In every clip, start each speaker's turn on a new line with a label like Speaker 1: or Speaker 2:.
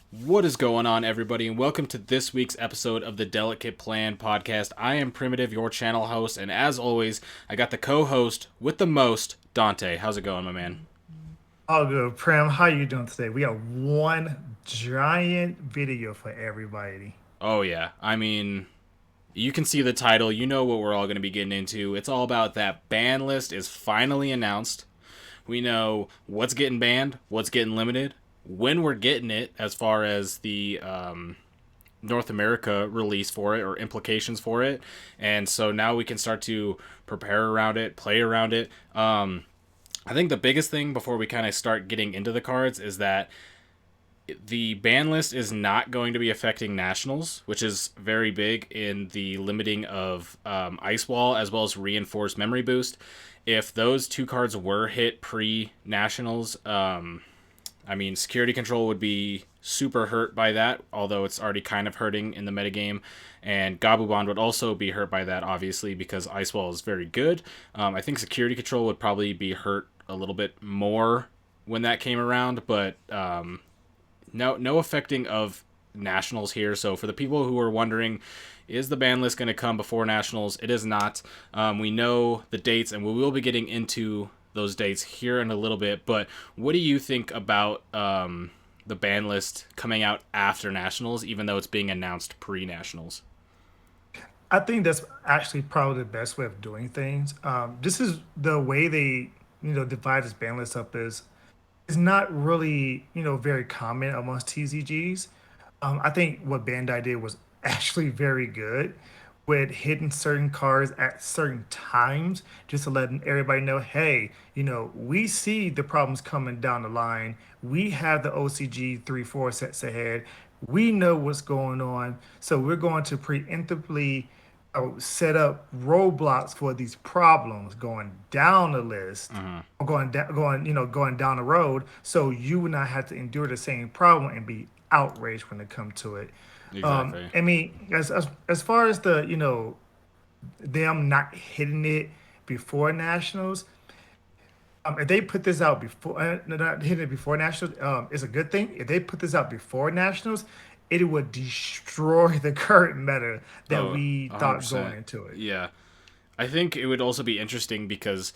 Speaker 1: What is going on, everybody, and welcome to this week's episode of the Delicate Plan podcast. I am Primitive, your channel host, and as always, I got the co-host with the most, Dante. How's it going, my man?
Speaker 2: All good, Prim. How you doing today? We got one giant video for everybody.
Speaker 1: Oh yeah, I mean, you can see the title. You know what we're all going to be getting into. It's all about that ban list is finally announced. We know what's getting banned, what's getting limited, when we're getting it, as far as the North America release for it or implications for it. And so now we can start to prepare around it, play around it. I think the biggest thing before we kind of start getting into the cards is that the ban list is not going to be affecting nationals, which is very big in the limiting of Ice Wall as well as reinforced memory boost. If those two cards were hit pre nationals, I mean, security control would be super hurt by that, although it's already kind of hurting in the metagame. And Gabubond would also be hurt by that, obviously, because Ice Wall is very good. I think security control would probably be hurt a little bit more when that came around, but no affecting of nationals here. So for the people who are wondering, is the ban list going to come before nationals? It is not. We know the dates, and we will be getting into those dates here in a little bit. But what do you think about the ban list coming out after nationals, even though it's being announced pre-nationals?
Speaker 2: I think that's actually probably the best way of doing things. This is the way they, divide this ban list up is not really, very common amongst TCGs. I think what Bandai did was actually very good with hitting certain cards at certain times, just to letting everybody know, hey, we see the problems coming down the line. We have the OCG 3, 4 sets ahead. We know what's going on. So we're going to preemptively set up roadblocks for these problems going down the list
Speaker 1: Mm-hmm.
Speaker 2: or going down the road, so you would not have to endure the same problem and be outraged when it comes to it.
Speaker 1: Exactly.
Speaker 2: I mean, as far as the them not hitting it before nationals, if they put this out before, not hitting it before nationals, it's a good thing. If they put this out before nationals, it would destroy the current meta that
Speaker 1: Oh,
Speaker 2: we thought going
Speaker 1: 100%.
Speaker 2: into it.
Speaker 1: Yeah. I think it would also be interesting because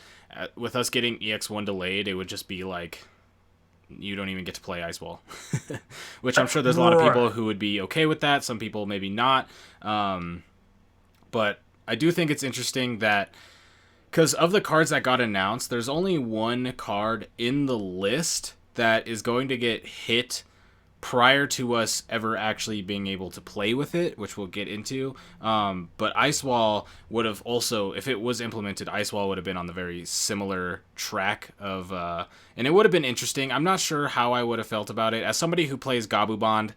Speaker 1: with us getting EX1 delayed, it would just be like you don't even get to play Ice Wall, which I'm sure there's a lot of people
Speaker 2: Right.
Speaker 1: who would be okay with that. Some people maybe not. But I do think it's interesting that because of the cards that got announced, there's only one card in the list that is going to get hit prior to us ever actually being able to play with it, which we'll get into. But Ice Wall would have also, if it was implemented, Ice Wall would have been on the very similar track of, and it would have been interesting. I'm not sure how I would have felt about it. As somebody who plays Gabu Bond,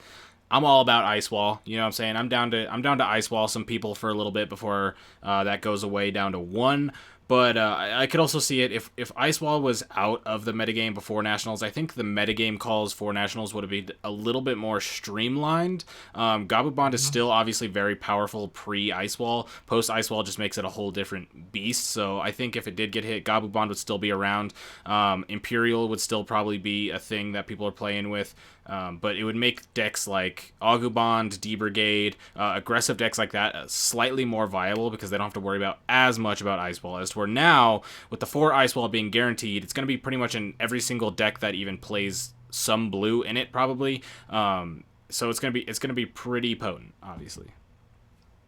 Speaker 1: I'm all about Ice Wall. You know what I'm saying? I'm down to Ice Wall some people for a little bit before that goes away down to one. But I could also see it if Ice Wall was out of the metagame before Nationals. I think the metagame calls for Nationals would have been a little bit more streamlined. Gabu Bond is
Speaker 2: Mhm.
Speaker 1: still obviously very powerful pre Ice Wall. Post Ice Wall just makes it a whole different beast. So I think if it did get hit, Gabu Bond would still be around. Imperial would still probably be a thing that people are playing with. But it would make decks like Augubond, D Brigade, aggressive decks like that slightly more viable because they don't have to worry about as much about Ice Wall. As to where now, with the 4 Ice Wall being guaranteed, it's going to be pretty much in every single deck that even plays some blue in it, probably. So it's gonna be pretty potent, obviously.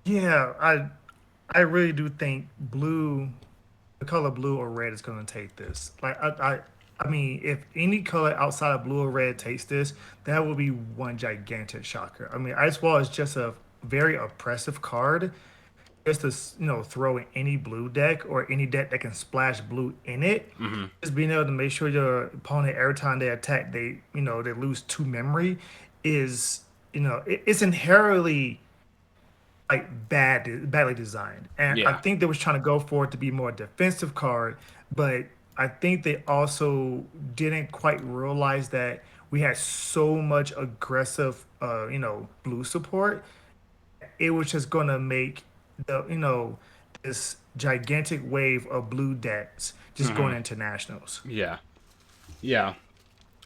Speaker 2: Yeah, I really do think blue, the color blue or red is going to take this. I mean, if any color outside of blue or red takes this, that will be one gigantic shocker. I mean, Ice Wall is just a very oppressive card. Just to throw in any blue deck or any deck that can splash blue in it.
Speaker 1: Mm-hmm.
Speaker 2: Just being able to make sure your opponent every time they attack, they lose 2 memory is it's inherently like badly designed. And I
Speaker 1: Yeah.
Speaker 2: think they was trying to go for it to be more defensive card, but I think they also didn't quite realize that we had so much aggressive blue support. It was just gonna make this gigantic wave of blue decks just going
Speaker 1: Mm-hmm.
Speaker 2: into nationals.
Speaker 1: Yeah. Yeah.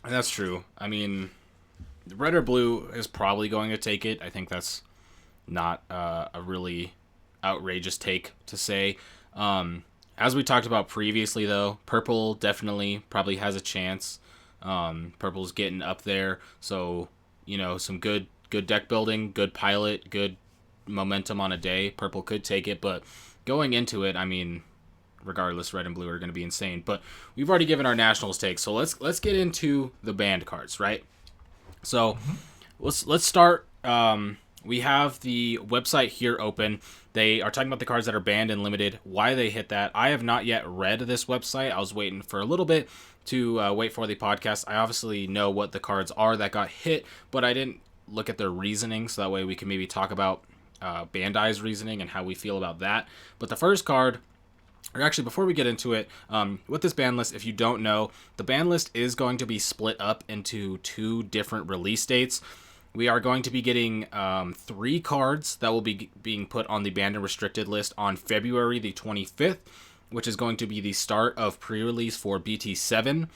Speaker 1: That's true. I mean, Red or blue is probably going to take it. I think that's not a really outrageous take to say. As we talked about previously, though, purple definitely probably has a chance. Purple's getting up there, so some good deck building, good pilot, good momentum on a day. Purple could take it, but going into it, I mean, regardless, red and blue are going to be insane. But we've already given our nationals take, so let's get into the banned cards, right? So
Speaker 2: Mhm.
Speaker 1: let's start. We have the website here open. They are talking about the cards that are banned and limited. Why they hit that? I have not yet read this website. I was waiting for a little bit to wait for the podcast. I obviously know what the cards are that got hit, but I didn't look at their reasoning, so that way we can maybe talk about Bandai's reasoning and how we feel about that. But the first card, or actually before we get into it, with this ban list, if you don't know, the ban list is going to be split up into two different release dates. We are going to be getting 3 cards that will be being put on the banned and restricted list on February the 25th, which is going to be the start of pre-release for BT7.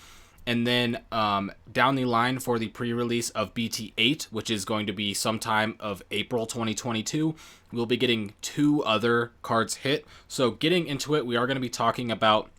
Speaker 1: And then down the line for the pre-release of BT8, which is going to be sometime of April 2022, we'll be getting 2 other cards hit. So getting into it, we are going to be talking about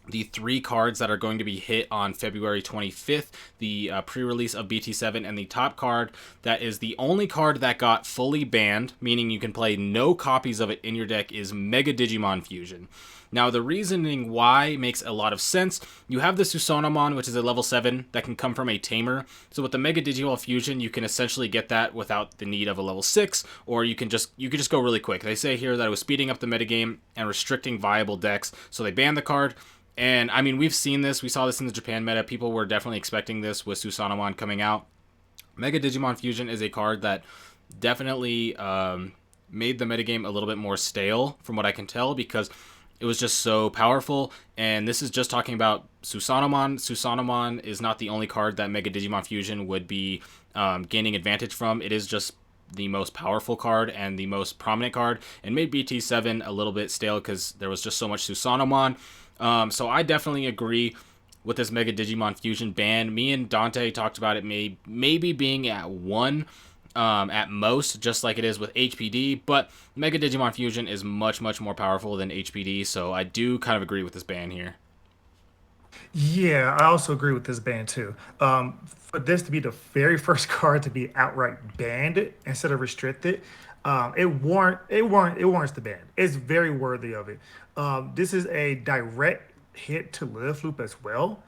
Speaker 1: the 3 cards that are going to be hit on February 25th, the pre-release of BT7, and the top card that is the only card that got fully banned, meaning you can play no copies of it in your deck, is Mega Digimon Fusion. Now, the reasoning why makes a lot of sense. You have the Susanamon, which is a level 7 that can come from a tamer. So with the Mega Digimon Fusion, you can essentially get that without the need of a level 6, or you could just go really quick. They say here that it was speeding up the metagame and restricting viable decks, so they banned the card. And I mean, we've seen this. We saw this in the Japan meta. People were definitely expecting this with Susanamon coming out. Mega Digimon Fusion is a card that definitely made the metagame a little bit more stale, from what I can tell, because it was just so powerful. And this is just talking about Susanamon. Susanamon is not the only card that Mega Digimon Fusion would be gaining advantage from. It is just the most powerful card and the most prominent card, and made BT7 a little bit stale because there was just so much Susanamon. So I definitely agree with this Mega Digimon Fusion ban. Me and Dante talked about it maybe being at 1 at most, just like it is with HPD, but Mega Digimon Fusion is much, much more powerful than HPD, so I do kind of agree with this ban here.
Speaker 2: Yeah, I also agree with this ban too. For this to be the very first card to be outright banned instead of restricted, it warrants the ban. It's very worthy of it. This is a direct hit to Live Loop as well.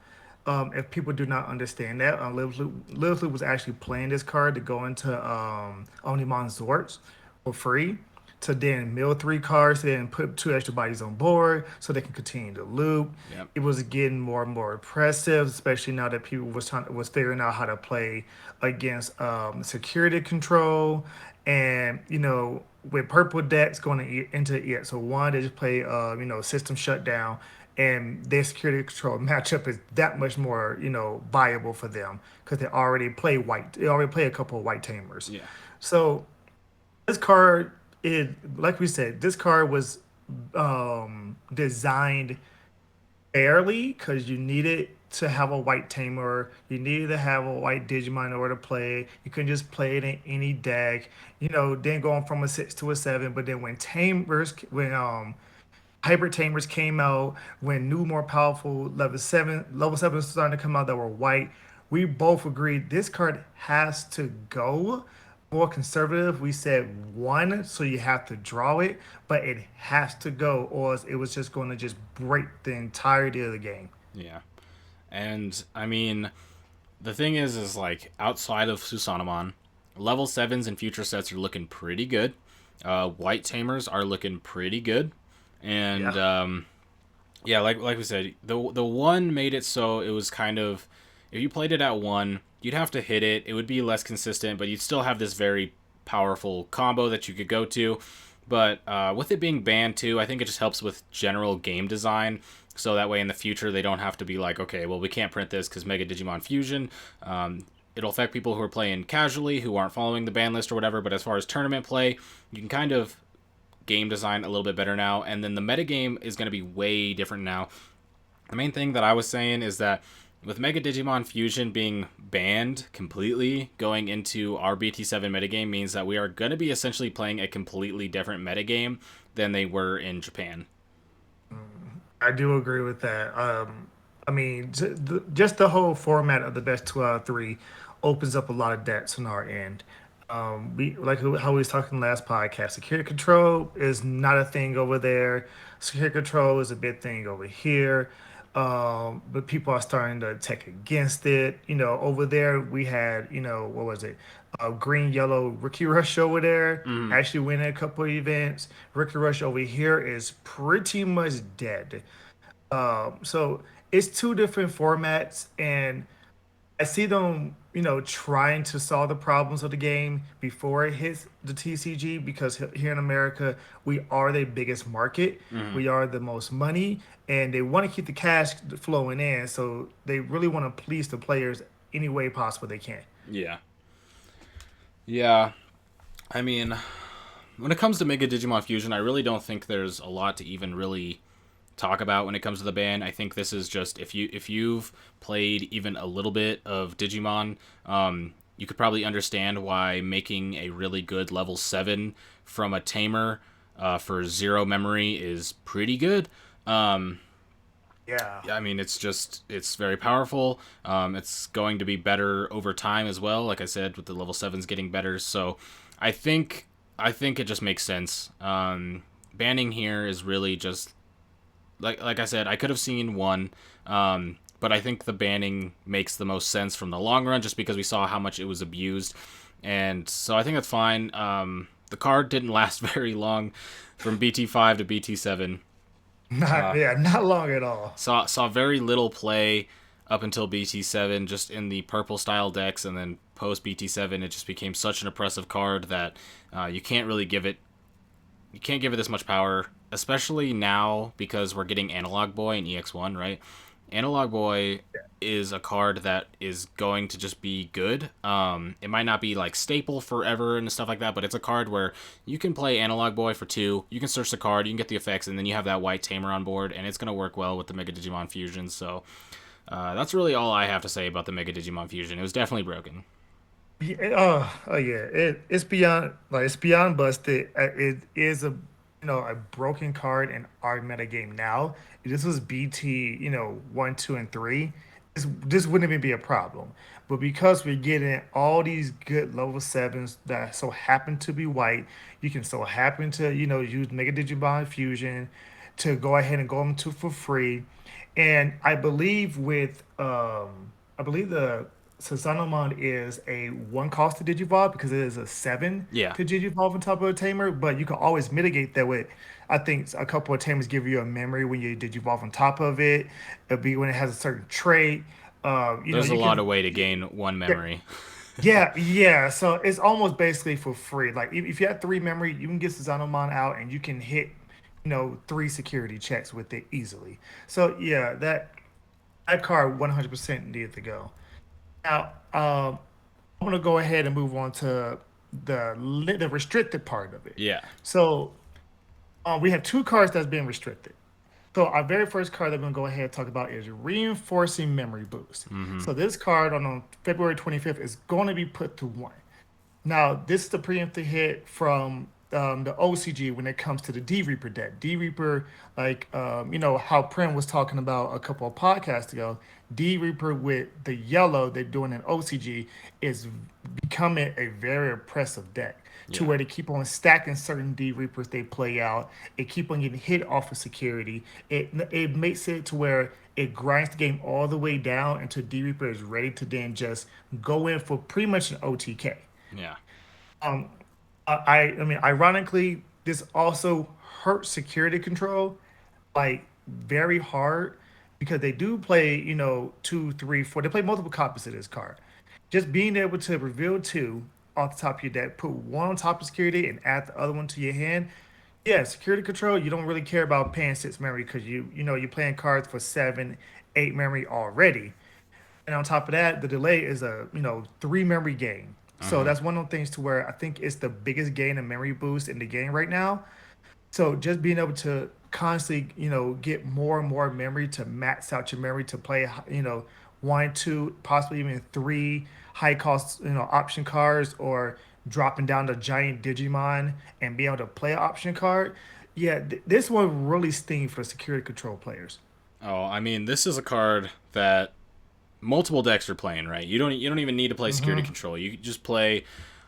Speaker 2: If people do not understand that, Live Loop was actually playing this card to go into Omnimon Zords for free, to then mill 3 cards, to then put 2 extra bodies on board so they can continue to loop.
Speaker 1: Yep.
Speaker 2: It was getting more and more impressive, especially now that people was figuring out how to play against security control. And with purple decks going into EXO1, they just play system shutdown, and their security control matchup is that much more viable for them because they already play white. They already play a couple of white tamers.
Speaker 1: Yeah.
Speaker 2: So this card is, like we said, this card was designed fairly because you needed to have a white tamer. You needed to have a white Digimon in order to play. You couldn't just play it in any deck. Then going from a 6 to a 7. But then when hybrid tamers came out, when new, more powerful level 7 was starting to come out that were white, we both agreed this card has to go. More conservative, we said 1, so you have to draw it, but it has to go, or else it was just going to just break the entirety of the game.
Speaker 1: Yeah. And I mean, the thing is like outside of Susanamon, level 7s and future sets are looking pretty good. White Tamers are looking pretty good. And
Speaker 2: Yeah.
Speaker 1: yeah, like we said, the one made it so it was kind of, if you played it at 1, you'd have to hit it. It would be less consistent, but you'd still have this very powerful combo that you could go to. But with it being banned too, I think it just helps with general game design. So that way in the future they don't have to be like, okay, well we can't print this because Mega Digimon Fusion. It'll affect people who are playing casually, who aren't following the ban list or whatever. But as far as tournament play, you can kind of game design a little bit better now. And then the metagame is going to be way different now. The main thing that I was saying is that with Mega Digimon Fusion being banned completely, going into our BT7 metagame means that we are going to be essentially playing a completely different metagame than they were in Japan.
Speaker 2: I do agree with that. I mean, just the whole format of the best two out of three opens up a lot of debts on our end. We like how we was talking last podcast. Security control is not a thing over there. Security control is a big thing over here. But people are starting to take against it. Over there we had, what was it? Green Yellow Rookie Rush over there.
Speaker 1: Mm,
Speaker 2: Actually winning a couple of events. Rookie Rush over here is pretty much dead. So it's two different formats, and I see them, trying to solve the problems of the game before it hits the TCG because here in America, we are the biggest market.
Speaker 1: mm,
Speaker 2: We are the most money, and they want to keep the cash flowing in. So they really want to please the players any way possible they can.
Speaker 1: yeah. Yeah. I mean, when it comes to Mega Digimon Fusion, I really don't think there's a lot to even really talk about when it comes to the ban. I think this is just if you've played even a little bit of Digimon, you could probably understand why making a really good level 7 from a tamer for zero memory is pretty good.
Speaker 2: Yeah.
Speaker 1: I mean, it's very powerful. It's going to be better over time as well. Like I said, with the level 7s getting better, so I think I think it just makes sense. Banning here is really just like I said, I could have seen one, but I think the banning makes the most sense from the long run, just because we saw how much it was abused, and so I think that's fine. The card didn't last very long, from BT5 to BT7.
Speaker 2: Not
Speaker 1: Uh,
Speaker 2: yeah, not long at all.
Speaker 1: saw very little play up until BT7, just in the purple style decks, and then post BT7, it just became such an oppressive card that you can't really give it you can't give it this much power, especially now because we're getting Analog Boy and EX1, right? Analog Boy is a card that is going to just be good. It might not be like staple forever and stuff like that, but it's a card where you can play Analog Boy for two, you can search the card, you can get the effects, and then you have that white tamer on board, and it's going to work well with the Mega Digimon Fusion. So that's really all I have to say about the Mega Digimon Fusion. It was definitely broken.
Speaker 2: Yeah, oh yeah, it's beyond it's beyond busted. It is a broken card in our meta game now. If this was BT, 1, 2, and 3, this wouldn't even be a problem. But because we're getting all these good level 7s that so happen to be white, you can so happen to use Mega Digimon Fusion to go ahead and go into for free. And I believe the Susanoo is a one cost to Digivolve because it is a seven
Speaker 1: Yeah,
Speaker 2: to Digivolve on top of a tamer, but you can always mitigate that with, I think a couple of tamers give you a memory when you Digivolve on top of it. It'll be when it has a certain trait.
Speaker 1: there's a
Speaker 2: You
Speaker 1: lot
Speaker 2: can,
Speaker 1: of way to gain one
Speaker 2: yeah,
Speaker 1: memory.
Speaker 2: yeah. So it's almost basically for free. Like if you have three memory, you can get Susanoo out and you can hit, three security checks with it easily. So yeah, that card 100% needed to go. Now, I'm gonna go ahead and move on to the restricted part of it.
Speaker 1: Yeah.
Speaker 2: So we have two cards that's been restricted. So our very first card that I'm gonna go ahead and talk about is reinforcing memory boost.
Speaker 1: Mm-hmm.
Speaker 2: So this card on February 25th is going to be put to one. Now, this is the preemptive hit from the OCG when it comes to the D Reaper deck. D Reaper, like how Prim was talking about a couple of podcasts ago. D Reaper with the yellow they're doing in OCG is becoming a very oppressive deck to
Speaker 1: Yeah.
Speaker 2: where they keep on stacking certain D Reapers they play out. It keep on getting hit off of security. It makes it to where it grinds the game all the way down until D Reaper is ready to then just go in for pretty much an OTK.
Speaker 1: Yeah.
Speaker 2: I mean, ironically, this also hurts security control like very hard because they do play, 2, 3, 4. They play multiple copies of this card. Just being able to reveal two off the top of your deck, put one on top of security, and add the other one to your hand. Yeah, security control. You don't really care about paying 6 memory because you're playing cards for 7, 8 memory already. And on top of that, the delay is a 3 memory gain. So
Speaker 1: Uh-huh.
Speaker 2: that's one of the things to where I think it's the biggest gain in memory boost in the game right now. So just being able to constantly, get more and more memory to max out your memory to play, one, two, possibly even three high cost, option cards, or dropping down the giant Digimon and being able to play an option card. Yeah, this one really stings for the security control players.
Speaker 1: Oh, I mean, this is a card that multiple decks are playing, right? You don't even need to play security
Speaker 2: Hmm.
Speaker 1: control. You just play.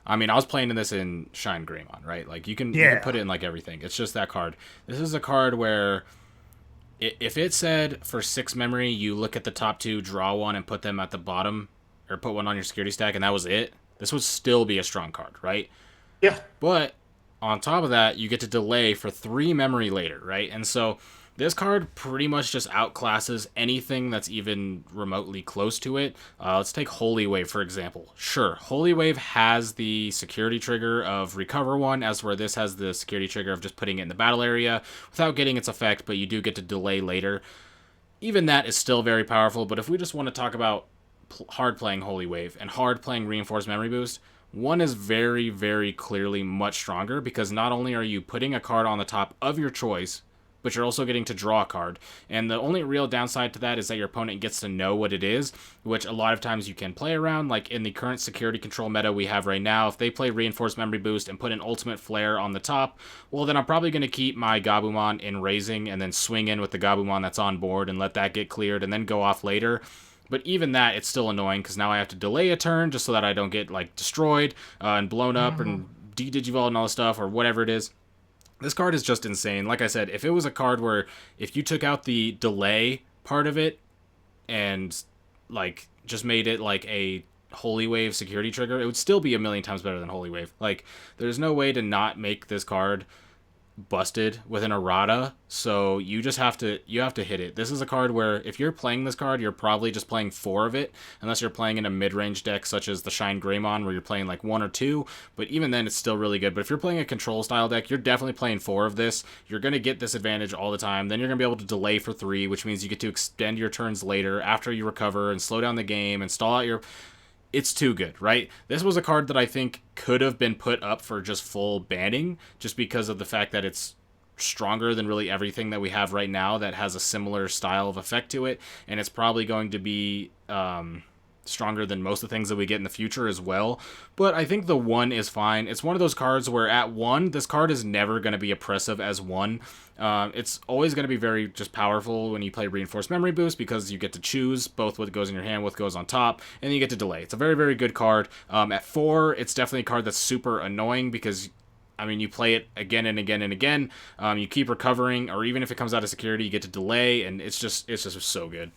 Speaker 1: I mean, I was playing this in Shine Greymon, right? Like you can put
Speaker 2: Yeah.
Speaker 1: it in like everything. It's just that card. This is a card where if it said for 6 memory, you look at the top two, draw one, and put them at the bottom, or put one on your security stack, and that was it. This would still be a strong card, right?
Speaker 2: Yeah.
Speaker 1: But on top of that, you get to delay for 3 memory later, right? And so this card pretty much just outclasses anything that's even remotely close to it. Let's take Holy Wave, for example. Sure, Holy Wave has the security trigger of Recover 1, as where this has the security trigger of just putting it in the battle area without getting its effect, but you do get to delay later. Even that is still very powerful, but if we just want to talk about hard playing Holy Wave and hard playing Reinforced Memory Boost, one is very, very clearly much stronger because not only are you putting a card on the top of your choice, but you're also getting to draw a card. And the only real downside to that is that your opponent gets to know what it is, which a lot of times you can play around. Like in the current security control meta we have right now, if they play Reinforced Memory Boost and put an Ultimate Flare on the top, well, then I'm probably going to keep my Gabumon in Raising and then swing in with the Gabumon that's on board and let that get cleared and then go off later. But even that, it's still annoying because now I have to delay a turn just so that I don't get like destroyed and blown up
Speaker 2: Hmm.
Speaker 1: and de-digivolved and all this stuff or whatever it is. This card is just insane. Like I said, if it was a card where if you took out the delay part of it and like just made it like a Holy Wave security trigger, it would still be a million times better than Holy Wave. Like there's no way to not make this card busted with an errata, so you have to hit it. This is a card where if you're playing this card, you're probably just playing 4 of it, unless you're playing in a mid-range deck such as the Shine Greymon where you're playing like 1 or 2, but even then it's still really good. But if you're playing a control style deck, you're definitely playing 4 of this. You're going to get this advantage all the time. Then you're going to be able to delay for 3, which means you get to extend your turns later after you recover and slow down the game and stall out your. It's too good, right? This was a card that I think could have been put up for just full banning, just because of the fact that it's stronger than really everything that we have right now that has a similar style of effect to it, and it's probably going to be stronger than most of the things that we get in the future as well. But I think the 1 is fine. It's one of those cards where at 1, this card is never going to be oppressive as 1. It's always going to be very just powerful when you play Reinforced Memory Boost because you get to choose both what goes in your hand, what goes on top, and then you get to delay. It's a very, very good card. At 4, it's definitely a card that's super annoying because I mean, you play it again and again and again. You keep recovering, or even if it comes out of security, you get to delay, and it's just so good.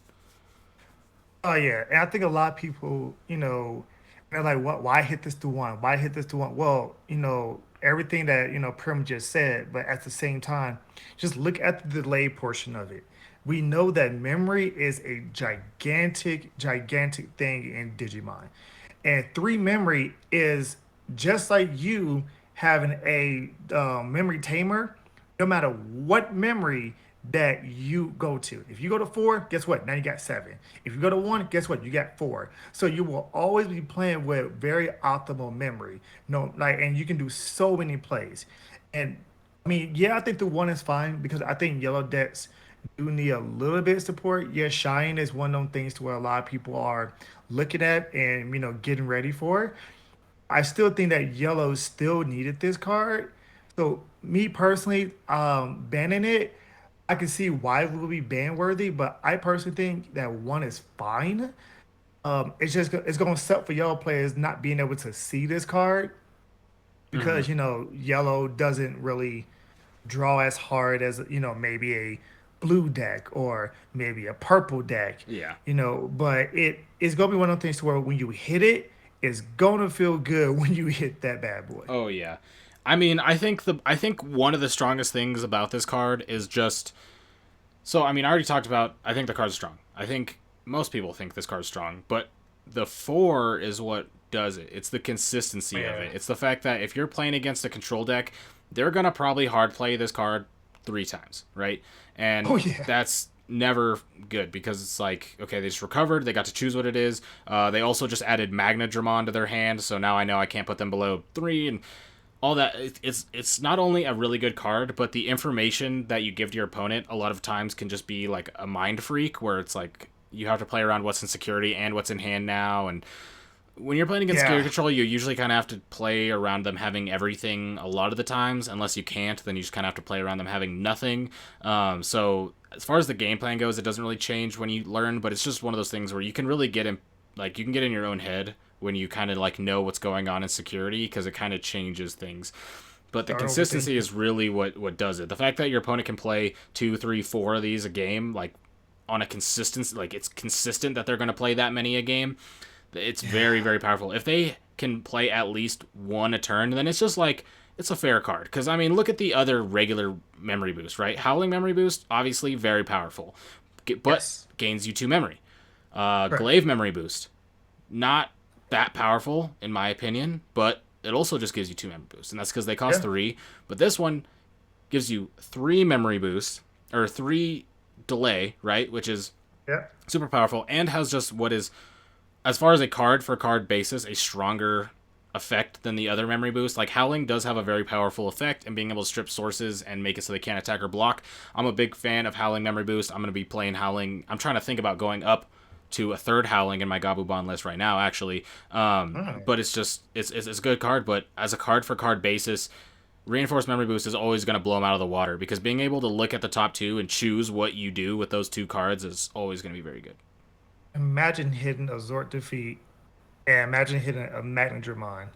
Speaker 2: Oh yeah, and I think a lot of people, they're like, "What? Why hit this to one? Why hit this to one?" Well, everything that Prim just said, but at the same time, just look at the delay portion of it. We know that memory is a gigantic, gigantic thing in Digimon, and 3 memory is just like you having a memory tamer. No matter what memory that you go to. If you go to 4, guess what? Now you got 7. If you go to 1, guess what? You got 4. So you will always be playing with very optimal memory. No, like, and you can do so many plays. And I mean, yeah, I think the 1 is fine because I think yellow decks do need a little bit of support. Yeah, Shine is one of those things to where a lot of people are looking at and getting ready for. I still think that yellow still needed this card. So me personally, banning it, I can see why it would be ban worthy, but I personally think that 1 is fine. It's gonna suck for yellow players not being able to see this card
Speaker 1: Mm-hmm.
Speaker 2: because yellow doesn't really draw as hard as maybe a blue deck or maybe a purple deck,
Speaker 1: Yeah.
Speaker 2: but it's gonna be one of those things to where when you hit it, it's gonna feel good when you hit that bad boy.
Speaker 1: Oh yeah. I think one of the strongest things about this card is just so I mean I already talked about I think the card's strong. I think most people think this card's strong, but the 4 is what does it. It's the consistency of
Speaker 2: Yeah.
Speaker 1: it. It's the fact that if you're playing against a control deck, they're gonna probably hard play this card 3 times, right? And
Speaker 2: Oh yeah.
Speaker 1: that's never good because it's like okay they just recovered, they got to choose what it is. They also just added Magna Dramon to their hand, so now I know I can't put them below 3 and all that. It's not only a really good card, but the information that you give to your opponent a lot of times can just be like a mind freak where it's like you have to play around what's in security and what's in hand now, and when you're playing against security
Speaker 2: Yeah,
Speaker 1: control, you usually kind of have to play around them having everything a lot of the times. Unless you can't, then you just kind of have to play around them having nothing. So as far as the game plan goes, it doesn't really change when you learn, but it's just one of those things where you can really get in, like you can get in your own head when you kind of like know what's going on in security because it kind of changes things. But the
Speaker 2: start
Speaker 1: consistency
Speaker 2: overthinking.
Speaker 1: is really what does it. The fact that your opponent can play two, three, four of these a game, like on a consistent, like it's consistent that they're going to play that many a game, it's very,
Speaker 2: Yeah,
Speaker 1: very powerful. If they can play at least one a turn, then it's just like it's a fair card. Because I mean, look at the other regular memory boost, right? Howling memory boost, obviously very powerful, but
Speaker 2: yes,
Speaker 1: gains you two memory.
Speaker 2: correct.
Speaker 1: Glaive memory boost, not that powerful in my opinion, but it also just gives you two memory boosts, and that's because they cost
Speaker 2: Yeah,
Speaker 1: three. But this one gives you three memory boosts or three delay, right? Which is
Speaker 2: yeah,
Speaker 1: super powerful and has just what is, as far as a card for card basis, a stronger effect than the other memory boost. Like Howling does have a very powerful effect, and being able to strip sources and make it so they can't attack or block. I'm a big fan of Howling memory boost. I'm going to be playing Howling. I'm trying to think about going up to a third Howling in my Gabubon list right now, actually.
Speaker 2: mm,
Speaker 1: But it's just it's a good card. But as a card for card basis, Reinforced Memory Boost is always going to blow them out of the water because being able to look at the top two and choose what you do with those two cards is always going to be very good.
Speaker 2: imagine hitting a Zort defeat and imagine hitting a Magnadramon.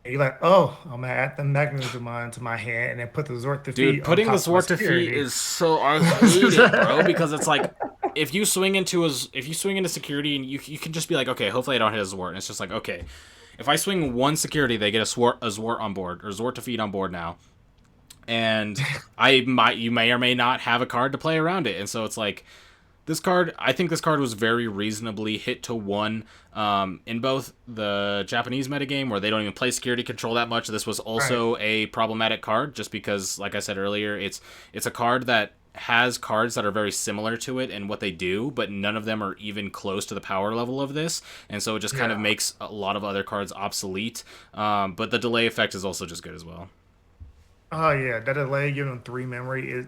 Speaker 2: And you're like, oh, I'm gonna add the Magnadramon to my hand and then put the Zort
Speaker 1: Dude,
Speaker 2: defeat on
Speaker 1: putting the
Speaker 2: top of my
Speaker 1: sword to feet
Speaker 2: security.
Speaker 1: is so, I hate it, bro, because it's like if you swing into security and you can just be like, okay, hopefully I don't hit a Zwart, and it's just like, okay, if I swing one security, they get a Zwart on board or Zwart to feed on board now, and you may or may not have a card to play around it, and so it's like this card, I think this card was very reasonably hit to one in both the Japanese metagame where they don't even play security control that much. This was
Speaker 2: Right.
Speaker 1: also a problematic card just because, like I said earlier, it's a card that has cards that are very similar to it and what they do, but none of them are even close to the power level of this, and so it just kind of
Speaker 2: Yeah.
Speaker 1: makes a lot of other cards obsolete. But the delay effect is also just good as well.
Speaker 2: Oh yeah, that delay giving them three memory is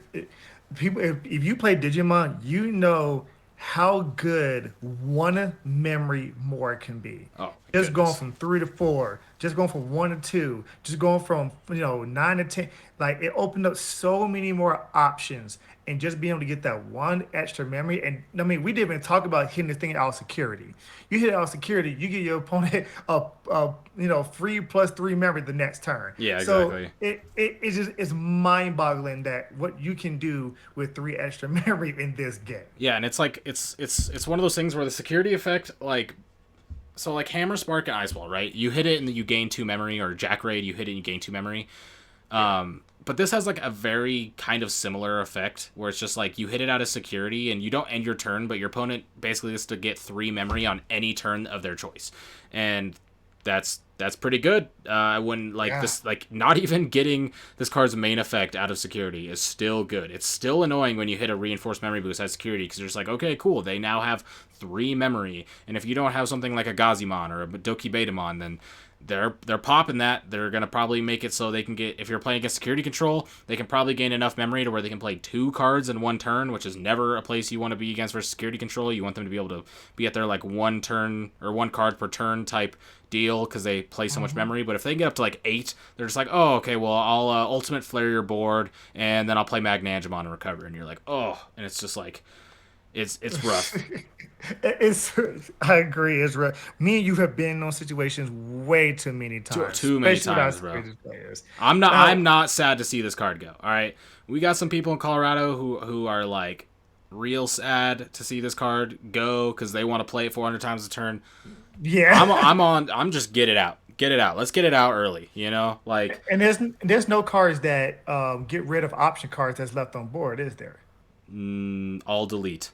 Speaker 2: people. If you play Digimon, you know how good one memory more can be.
Speaker 1: Oh my
Speaker 2: Just going
Speaker 1: goodness.
Speaker 2: from three to four, just going from one to two, just going from nine to ten. Like it opened up so many more options, and just being able to get that one extra memory. And I mean, we didn't even talk about hitting this thing out of security. You hit it out of security, you give your opponent a free plus three memory the next turn.
Speaker 1: Yeah,
Speaker 2: So
Speaker 1: exactly.
Speaker 2: it's just it's mind-boggling that what you can do with three extra memory in this game.
Speaker 1: Yeah, and it's like it's one of those things where the security effect, like, so like Hammer, Spark, and Ice Wall, right? You hit it and then you gain two memory, or Jack Raid, you hit it and you gain two memory.
Speaker 2: Yeah.
Speaker 1: But this has like a very kind of similar effect where it's just like you hit it out of security and you don't end your turn, but your opponent basically has to get three memory on any turn of their choice, and that's pretty good. When like
Speaker 2: Yeah.
Speaker 1: this, like not even getting this card's main effect out of security is still good. It's still annoying when you hit a reinforced memory boost at security because you're just like, okay, cool, they now have three memory, and if you don't have something like a Gazimon or a Doki Betamon, then they're popping that. They're gonna probably make it so they can get, if you're playing against security control, they can probably gain enough memory to where they can play two cards in one turn, which is never a place you want to be against versus security control. You want them to be able to be at their like one turn or one card per turn type deal because they play so much
Speaker 2: Mhm.
Speaker 1: memory. But if they get up to like eight, they're just like, oh, okay, well, I'll ultimate flare your board and then I'll play Magnangemon and recover, and you're like, oh, and it's just like it's rough.
Speaker 2: It's I agree. It's right. Me and you have been in those situations way too many times,
Speaker 1: Too many
Speaker 2: especially with our
Speaker 1: times, bro.
Speaker 2: security players.
Speaker 1: I'm
Speaker 2: Now,
Speaker 1: not sad to see this card go. All right, we got some people in Colorado who are like real sad to see this card go because they want to play it 400 times a turn.
Speaker 2: yeah,
Speaker 1: I'm just get it out, get it out. Let's get it out early. Like
Speaker 2: and there's no cards that get rid of option cards that's left on board, is there?
Speaker 1: all delete.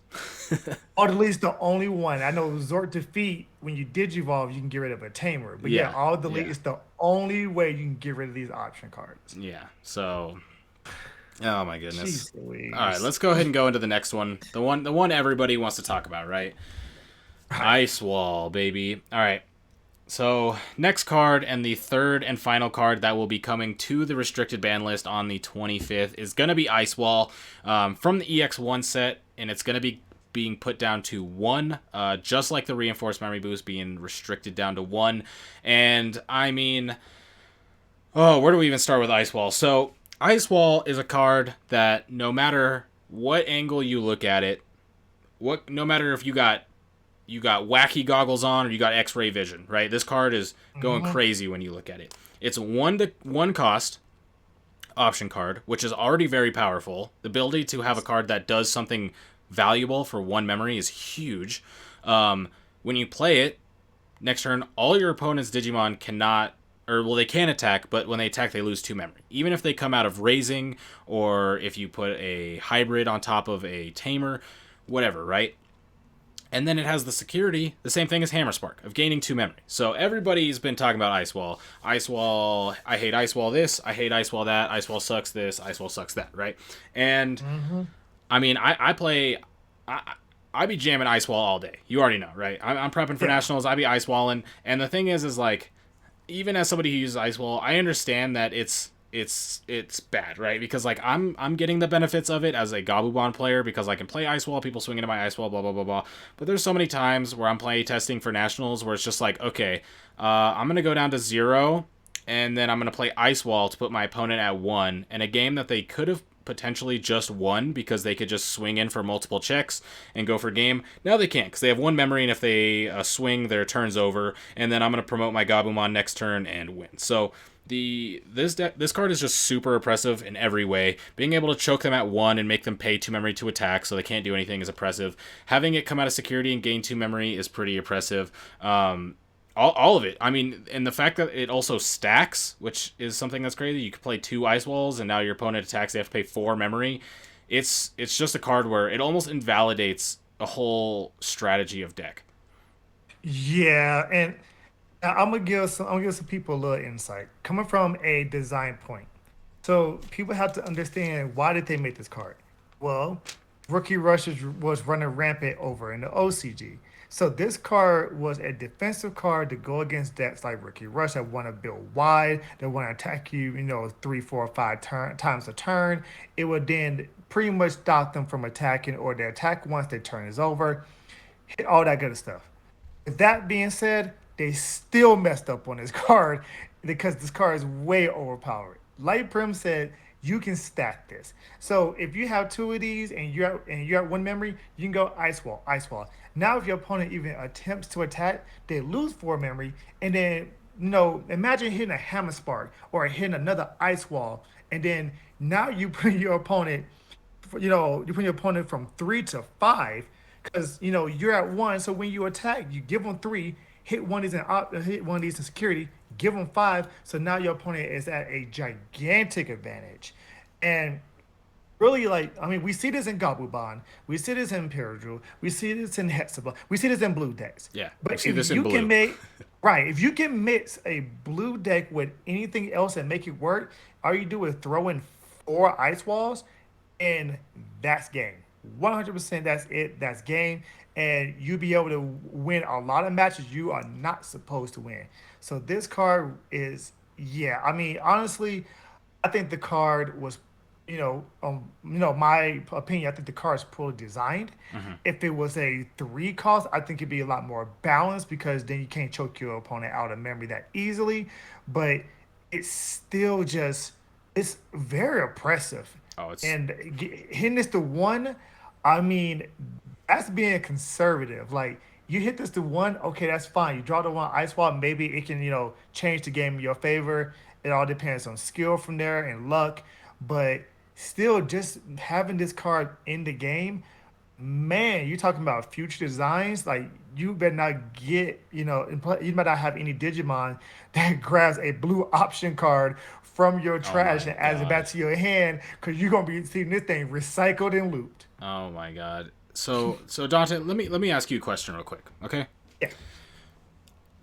Speaker 2: Or at least the only one. I know Zort Defeat, when you Digivolve, you can get rid of a Tamer. But yeah,
Speaker 1: Yeah,
Speaker 2: all Delete
Speaker 1: yeah,
Speaker 2: is the only way you can get rid of these option cards.
Speaker 1: yeah. So, oh my goodness.
Speaker 2: Jeez
Speaker 1: All right,
Speaker 2: Louise.
Speaker 1: let's go ahead and go into the next one. The one everybody wants to talk about, right?
Speaker 2: Right.
Speaker 1: Ice Wall, baby. All right. So, next card and the third and final card that will be coming to the restricted ban list on the 25th is going to be Ice Wall from the EX1 set, and it's going to be being put down to 1, just like the reinforced memory boost being restricted down to 1. And I mean, oh, where do we even start with Ice Wall? So, Ice Wall is a card that no matter what angle you look at it, no matter if you got wacky goggles on or you got X-ray vision, right? This card is going
Speaker 2: Hmm.
Speaker 1: crazy when you look at it. It's 1 cost option card, which is already very powerful. The ability to have a card that does something valuable for 1 memory is huge. When you play it, next turn, all your opponent's Digimon cannot, or well, they can attack, but when they attack, they lose 2 memory. Even if they come out of raising, or if you put a hybrid on top of a tamer, whatever, right? And then it has the security, the same thing as Hammer Spark, of gaining 2 memory. So everybody's been talking about Ice Wall. Ice Wall, I hate Ice Wall this, I hate Ice Wall that, Ice Wall sucks this, Ice Wall sucks that, right? And
Speaker 2: Hmm.
Speaker 1: I mean, I play. I be jamming Ice Wall all day. You already know, right? I'm prepping for
Speaker 2: Yeah.
Speaker 1: nationals. I be ice walling, and the thing is like, even as somebody who uses Ice Wall, I understand that it's bad, right? Because like I'm getting the benefits of it as a Gabumon player because I can play Ice Wall, people swing into my Ice Wall, blah blah blah blah. But there's so many times where I'm play testing for nationals where it's just like, okay, I'm gonna go down to 0, and then I'm gonna play Ice Wall to put my opponent at 1, in a game that they could have potentially just won because they could just swing in for multiple checks and go for game. Now they can't because they have 1 memory, and if they swing, their turn's over. And then I'm gonna promote my Gabumon next turn and win. So this card is just super oppressive in every way. Being able to choke them at 1 and make them pay 2 memory to attack, so they can't do anything, is oppressive. Having it come out of security and gain 2 memory is pretty oppressive. All of it. I mean, and the fact that it also stacks, which is something that's crazy. You can play 2 Ice Walls, and now your opponent attacks. They have to pay 4 memory. It's just a card where it almost invalidates a whole strategy of deck.
Speaker 2: Yeah, and I'm gonna give some people a little insight coming from a design point. So people have to understand, why did they make this card? Well, Rookie Rush was running rampant over in the OCG. So this card was a defensive card to go against decks like Rookie Rush that want to build wide, that want to attack you, 3, 4, 5 times a turn. It would then pretty much stop them from attacking, or they attack once their turn is over, all that good stuff. With that being said, they still messed up on this card because this card is way overpowered. Light Prim said you can stack this. So if you have 2 of these and you're at 1 memory, you can go Ice Wall, Ice Wall. Now if your opponent even attempts to attack, they lose 4 memory, and then imagine hitting a Hammer Spark or hitting another Ice Wall, and then now you put your opponent, you put your opponent from 3 to 5, because you're at 1. So when you attack, you give them 3, hit one of these in security, give them 5. So now your opponent is at a gigantic advantage, and really, like, I mean, we see this in Gabumon, we see this in Imperial, we see this in Hexabla, we see this in blue decks.
Speaker 1: Yeah, we
Speaker 2: But
Speaker 1: see
Speaker 2: if
Speaker 1: this in
Speaker 2: you can
Speaker 1: blue.
Speaker 2: make right, if you can mix a blue deck with anything else and make it work, all you do is throw in 4 ice walls, and that's game. 100%, that's it. That's game. And you'll be able to win a lot of matches you are not supposed to win. So this card is, yeah. I mean, honestly, I think the card was, my opinion. I think the card is poorly designed.
Speaker 1: Hmm.
Speaker 2: If it was a 3 cost, I think it'd be a lot more balanced, because then you can't choke your opponent out of memory that easily. But it's still just, it's very oppressive.
Speaker 1: Oh, it's
Speaker 2: And hitting this to 1, I mean, that's being conservative. Like, you hit this to 1, okay, that's fine. You draw the 1 ice wall, maybe it can, change the game in your favor. It all depends on skill from there and luck. But still, just having this card in the game, man, you're talking about future designs. Like, you better not get, you might not have any Digimon that grabs a blue option card from your
Speaker 1: oh
Speaker 2: trash
Speaker 1: my
Speaker 2: and adds it back
Speaker 1: god.
Speaker 2: to your hand, because you're gonna be seeing this thing recycled and looped.
Speaker 1: Oh my god. So Dante, let me ask you a question real quick, okay?
Speaker 2: Yeah,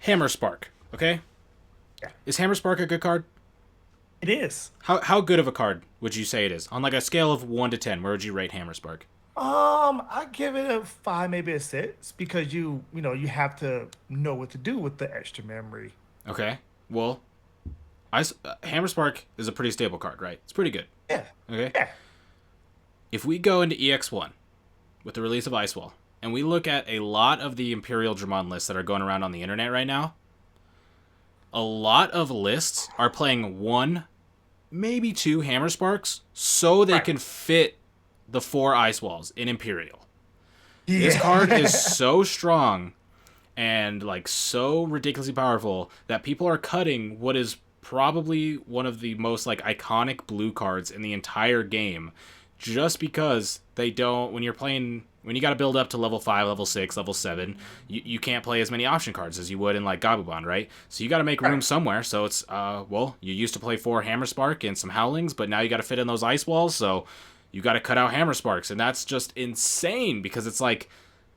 Speaker 1: Hammer Spark, okay?
Speaker 2: yeah,
Speaker 1: Is Hammer Spark a good card?
Speaker 2: it is.
Speaker 1: How good of a card would you say it is? On like a scale of 1 to 10, where would you rate Hammer Spark?
Speaker 2: I give it a 5, maybe a 6, because you have to know what to do with the extra memory.
Speaker 1: Okay. Well, Hammer Spark is a pretty stable card, right? It's pretty good.
Speaker 2: Yeah,
Speaker 1: Okay.
Speaker 2: yeah.
Speaker 1: If we go into EX1 with the release of Ice Wall, and we look at a lot of the Imperial Dramon lists that are going around on the internet right now, a lot of lists are playing one, maybe two Hammer Sparks so they
Speaker 2: Right.
Speaker 1: can fit the four Ice Walls in Imperial. This card is
Speaker 2: Yeah.
Speaker 1: so strong and like so ridiculously powerful that people are cutting what is probably one of the most like iconic blue cards in the entire game just because they don't when you're playing when you got to build up to level 5 level 6 level 7 you can't play as many option cards as you would in like Gabubon, right? So you got to make room
Speaker 2: Right.
Speaker 1: somewhere. So it's well, you used to play 4 Hammer Spark and some Howlings, but now you got to fit in those Ice Walls, so you got to cut out Hammer Sparks, and that's just insane because it's like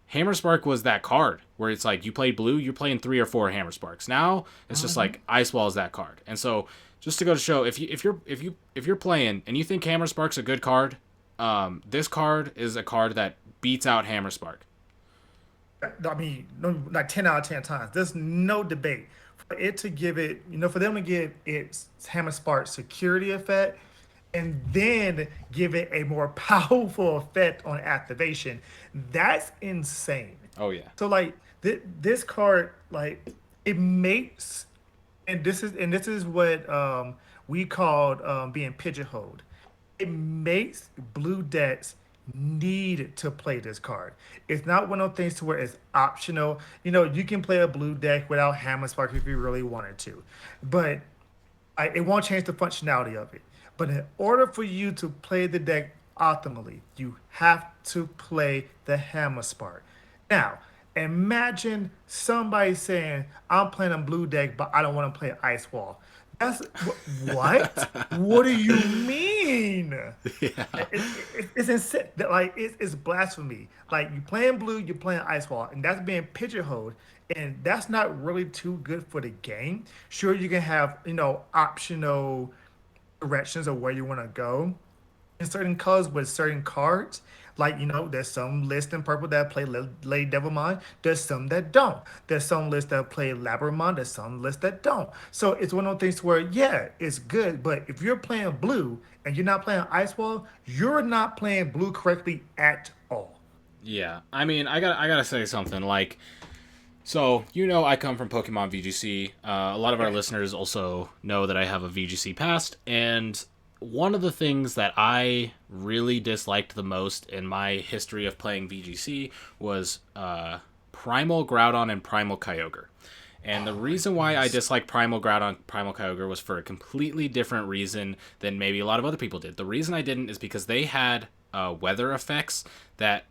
Speaker 1: Hammer Spark was that card where it's like you played blue, you're playing 3 or 4 Hammer Sparks. Now it's just
Speaker 2: Mhm.
Speaker 1: like Ice Wall is that card. And so just to go to show, if you're playing and you think Hammer Spark's a good card, this card is a card that beats out Hammer Spark.
Speaker 2: I mean, no, like 10 out of 10 times. There's no debate. For it to give it, for them to give its Hammer Spark security effect and then give it a more powerful effect on activation, that's insane.
Speaker 1: Oh yeah.
Speaker 2: So like this card, like it makes, and this is what we called being pigeonholed. It makes blue decks need to play this card. It's not one of those things to where it's optional. You can play a blue deck without Hammer Spark if you really wanted to, but it won't change the functionality of it. But in order for you to play the deck optimally, you have to play the Hammer Spark. Now, imagine somebody saying, "I'm playing a blue deck, but I don't want to play Ice Wall." That's what? What do you mean?
Speaker 1: Yeah.
Speaker 2: It's insane. Like it's blasphemy. Like you playing blue, you're playing ice wall, and that's being pigeonholed, and that's not really too good for the game. Sure, you can have optional directions of where you want to go in certain colors with certain cards. Like, there's some lists in purple that play Lady Devilmon. There's some that don't. There's some lists that play Labramon. There's some lists that don't. So it's one of those things where, yeah, it's good. But if you're playing blue and you're not playing Ice Wall, you're not playing blue correctly at all.
Speaker 1: Yeah. I mean, I gotta say something. Like, so I come from Pokemon VGC. A lot of our
Speaker 2: Yeah.
Speaker 1: listeners also know that I have a VGC past, and one of the things that I really disliked the most in my history of playing VGC was Primal Groudon and Primal Kyogre. And the
Speaker 2: Oh my
Speaker 1: reason why I
Speaker 2: goodness.
Speaker 1: disliked Primal Groudon, Primal Kyogre was for a completely different reason than maybe a lot of other people did. The reason I didn't is because they had weather effects that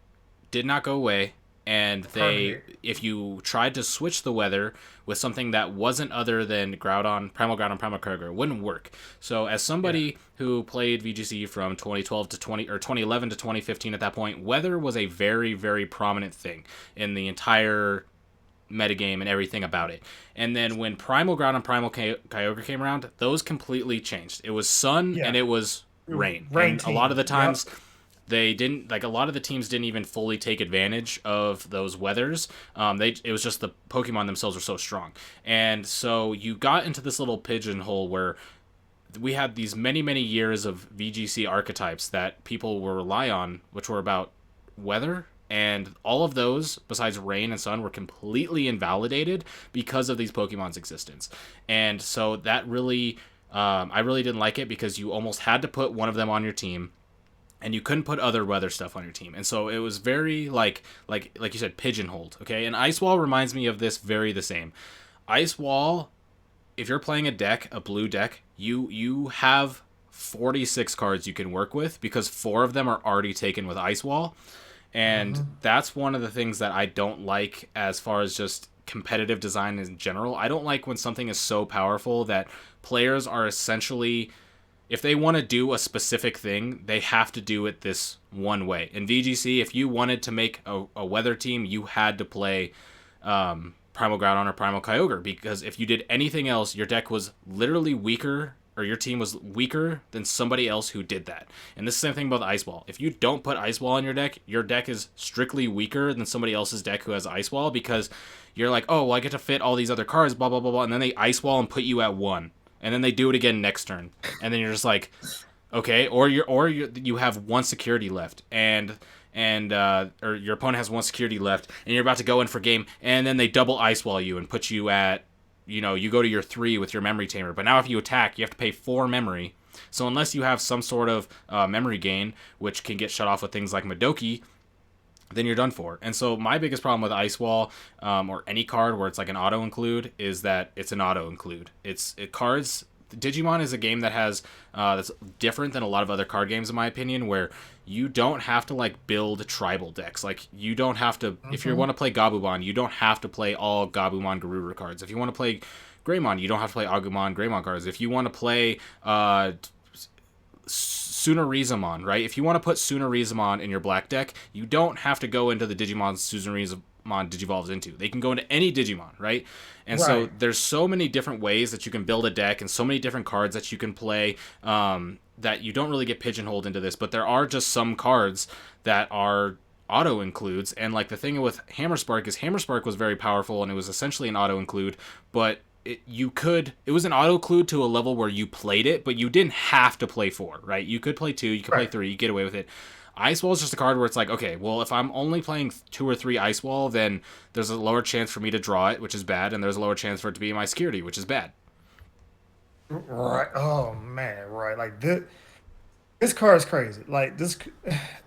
Speaker 1: did not go away, and they
Speaker 2: Permanent.
Speaker 1: if you tried to switch the weather with something that wasn't other than Groudon, Primal Kyogre, it wouldn't work. So as
Speaker 2: Yeah.
Speaker 1: somebody who played VGC from 2012 to 20 or 2011 to 2015, at that point weather was a very very prominent thing in the entire metagame and everything about it. And then when Primal Ground and Kyogre came around, those completely changed. It was sun and
Speaker 2: Yeah.
Speaker 1: it was rain.
Speaker 2: Rain
Speaker 1: And a lot of
Speaker 2: team.
Speaker 1: the
Speaker 2: Yep.
Speaker 1: times they didn't like a lot of the teams didn't even fully take advantage of those weathers. It was just the Pokemon themselves were so strong, and so you got into this little pigeonhole where we had these many years of VGC archetypes that people will rely on, which were about weather, and all of those besides rain and sun were completely invalidated because of these Pokemon's existence. And so that really I really didn't like it because you almost had to put one of them on your team and you couldn't put other weather stuff on your team. And so it was very like you said, pigeonholed. Okay, and Ice Wall reminds me of this very the same. Ice Wall, if you're playing a blue deck, you have 46 cards you can work with because 4 of them are already taken with Ice Wall. And
Speaker 2: Hmm.
Speaker 1: that's one of the things that I don't like as far as just competitive design in general. I don't like when something is so powerful that players are essentially, if they want to do a specific thing, they have to do it this one way. In VGC, if you wanted to make a weather team, you had to play Primal Groudon or Primal Kyogre, because if you did anything else, your deck was literally weaker, or your team was weaker than somebody else who did that. And this is the same thing about Ice Wall. If you don't put Ice Wall in your deck is strictly weaker than somebody else's deck who has Ice Wall, because you're like, oh, well, I get to fit all these other cards, blah, blah, blah, blah, and then they Ice Wall and put you at 1. And then they do it again next turn. And then you're just like, okay, or you have one security left, and or your opponent has one security left, and you're about to go in for game, and then they double ice wall you and put you at, you go to your 3 with your memory tamer. But now if you attack, you have to pay 4 memory. So unless you have some sort of memory gain, which can get shut off with things like Madoki, then you're done for. And so my biggest problem with Ice Wall, or any card where it's like an auto include, is that it's an auto include. Cards. Digimon is a game that has that's different than a lot of other card games, in my opinion, where you don't have to like build tribal decks. Like you don't have to, if you want to play Gabumon, you don't have to play all Gabumon Garura cards. If you want to play Greymon, you don't have to play Agumon Greymon cards. If you want to play Tsunarizamon, right? If you want to put Tsunarizamon in your black deck, you don't have to go into the Digimon Tsunarizamon Digivolves into. They can go into any Digimon, right? And so
Speaker 2: Right.
Speaker 1: there's so many different ways that you can build a deck and so many different cards that you can play, that you don't really get pigeonholed into this. But there are just some cards that are auto includes, and like the thing with Hammerspark is Hammerspark was very powerful and it was essentially an auto include, but it was an auto include to a level where you played it, but you didn't have to play 4, right? You could play 2, you could play
Speaker 2: Right.
Speaker 1: 3, you get away with it. Ice Wall is just a card where it's like, okay, well, if I'm only playing 2 or 3 Ice Wall, then there's a lower chance for me to draw it, which is bad, and there's a lower chance for it to be in my security, which is bad.
Speaker 2: Right. Oh man. Right. Like this car is crazy. Like this,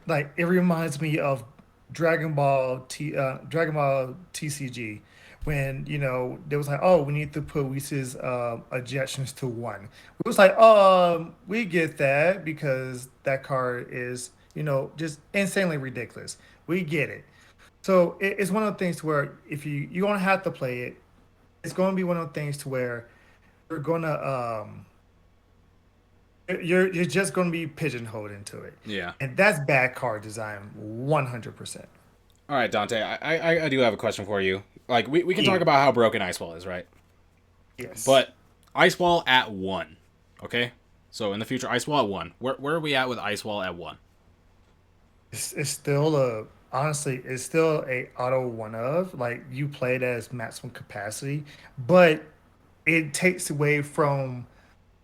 Speaker 2: like it reminds me of Dragon Ball TCG, when they was like, oh, we need to put Whis' ejections to one. It was like, we get that because that card is just insanely ridiculous. We get it. So it's one of the things to where if you're gonna have to play it, it's gonna be one of the things to where you're gonna you're just going to be pigeonholed into it,
Speaker 1: Yeah.
Speaker 2: and that's bad card design, 100%.
Speaker 1: All right, Dante, I do have a question for you. Like, we can talk
Speaker 2: Yeah.
Speaker 1: about how broken Ice Wall is, right?
Speaker 2: Yes.
Speaker 1: But Ice Wall at 1, okay? So in the future, Ice Wall at 1. Where are we at with Ice Wall at 1?
Speaker 2: It's still honestly, it's still a auto one of, like, you play it as maximum capacity, but it takes away from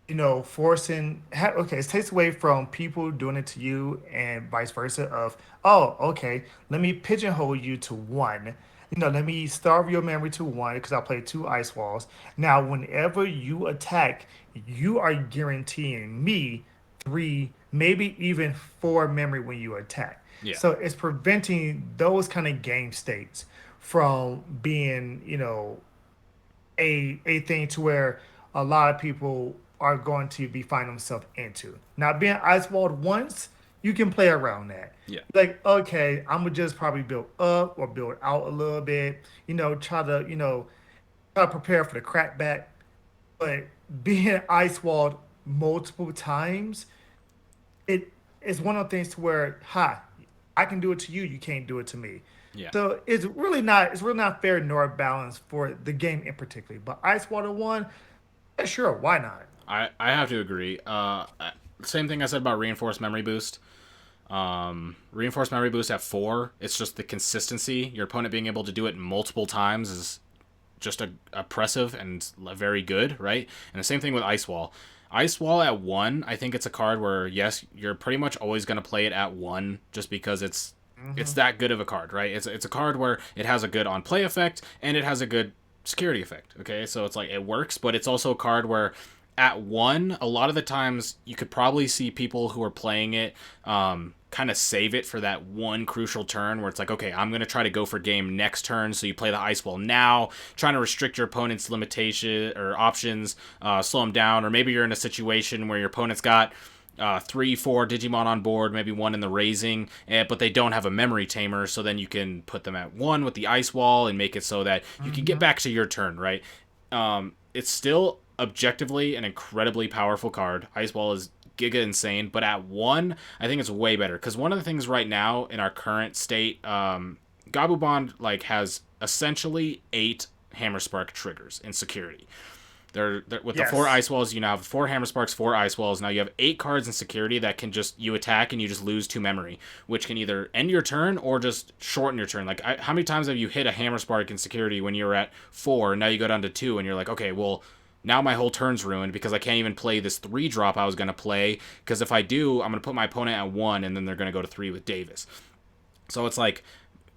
Speaker 2: okay, it takes away from people doing it to you and vice versa of, oh, okay, let me pigeonhole you to one. Let me starve your memory to one because I play two ice walls. Now, whenever you attack, you are guaranteeing me three, maybe even four memory when you attack.
Speaker 1: Yeah.
Speaker 2: So it's preventing those kind of game states from being, a thing to where a lot of people are going to be finding themselves into. Now, being ice walled once, you can play around that.
Speaker 1: Yeah.
Speaker 2: Like, okay, I'm gonna just probably build up or build out a little bit. Try to prepare for the crackback. But being ice walled multiple times, it is one of the things to where, ha, I can do it to you, you can't do it to me.
Speaker 1: Yeah.
Speaker 2: So it's really not fair nor balanced for the game in particular. But Ice Water One, yeah, sure, why not?
Speaker 1: I have to agree. Same thing I said about Reinforced Memory Boost. Reinforced Memory Boost at 4, it's just the consistency. Your opponent being able to do it multiple times is just oppressive and very good, right? And the same thing with Ice Wall. Ice Wall at 1, I think it's a card where, yes, you're pretty much always going to play it at 1 just because it's
Speaker 2: Hmm.
Speaker 1: that good of a card, right? It's a card where it has a good on play effect and it has a good security effect. Okay, so it's like it works, but it's also a card where at 1, a lot of the times you could probably see people who are playing it kind of save it for that one crucial turn where it's like, okay, I'm gonna try to go for game next turn. So you play the ice wall now, trying to restrict your opponent's limitation or options, slow them down, or maybe you're in a situation where your opponent's got 3, 4 Digimon on board, maybe one in the raising, but they don't have a memory tamer, so then you can put them at 1 with the ice wall and make it so that you can get
Speaker 2: Hmm.
Speaker 1: back to your turn, right? It's still objectively an incredibly powerful card. Ice wall is giga insane, but at 1, I think it's way better because one of the things right now in our current state, Gabumon like has essentially 8 Hammer Spark triggers in security. They're with the 4
Speaker 2: Yes.
Speaker 1: ice walls, you now have 4 hammer sparks, 4 ice walls. Now you have 8 cards in security that can just you attack and you just lose 2 memory, which can either end your turn or just shorten your turn. Like how many times have you hit a hammer spark in security when you were at 4 and now you go down to 2 and you're like, okay, well now my whole turn's ruined because I can't even play this 3 drop I was gonna play because if I do, I'm gonna put my opponent at 1 and then they're gonna go to 3 with Davis. So it's like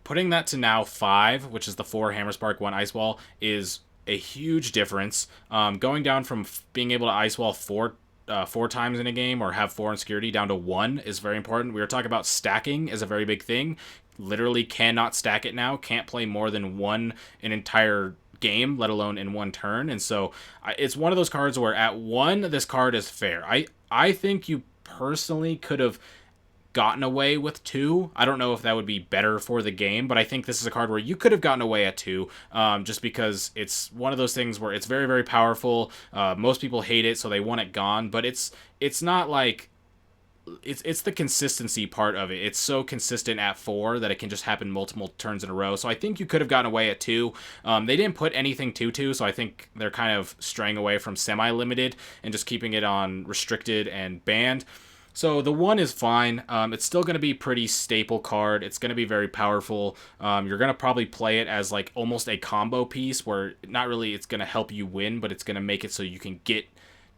Speaker 1: putting that to now five, which is the four Hammer Spark, one Ice Wall, is a huge difference. Going down from being able to Ice Wall four times in a game or have four in security down to one is very important. We were talking about stacking is a very big thing. Literally cannot stack it now. Can't play more than one an entire game, let alone in one turn. And so it's one of those cards where at one, this card is fair. I think you personally could have gotten away with two. I don't know if that would be better for the game, but I think this is a card where you could have gotten away at two, just because it's one of those things where it's very, very powerful. Most people hate it, so they want it gone. But it's not like it's the consistency part of it. It's so consistent at four that it can just happen multiple turns in a row. So I think you could have gotten away at two. They didn't put anything to two, so I think they're kind of straying away from semi-limited and just keeping it on restricted and banned. So the one is fine. It's still going to be pretty staple card. It's going to be very powerful. You're going to probably play it as like almost a combo piece where not really it's going to help you win, but it's going to make it so you can get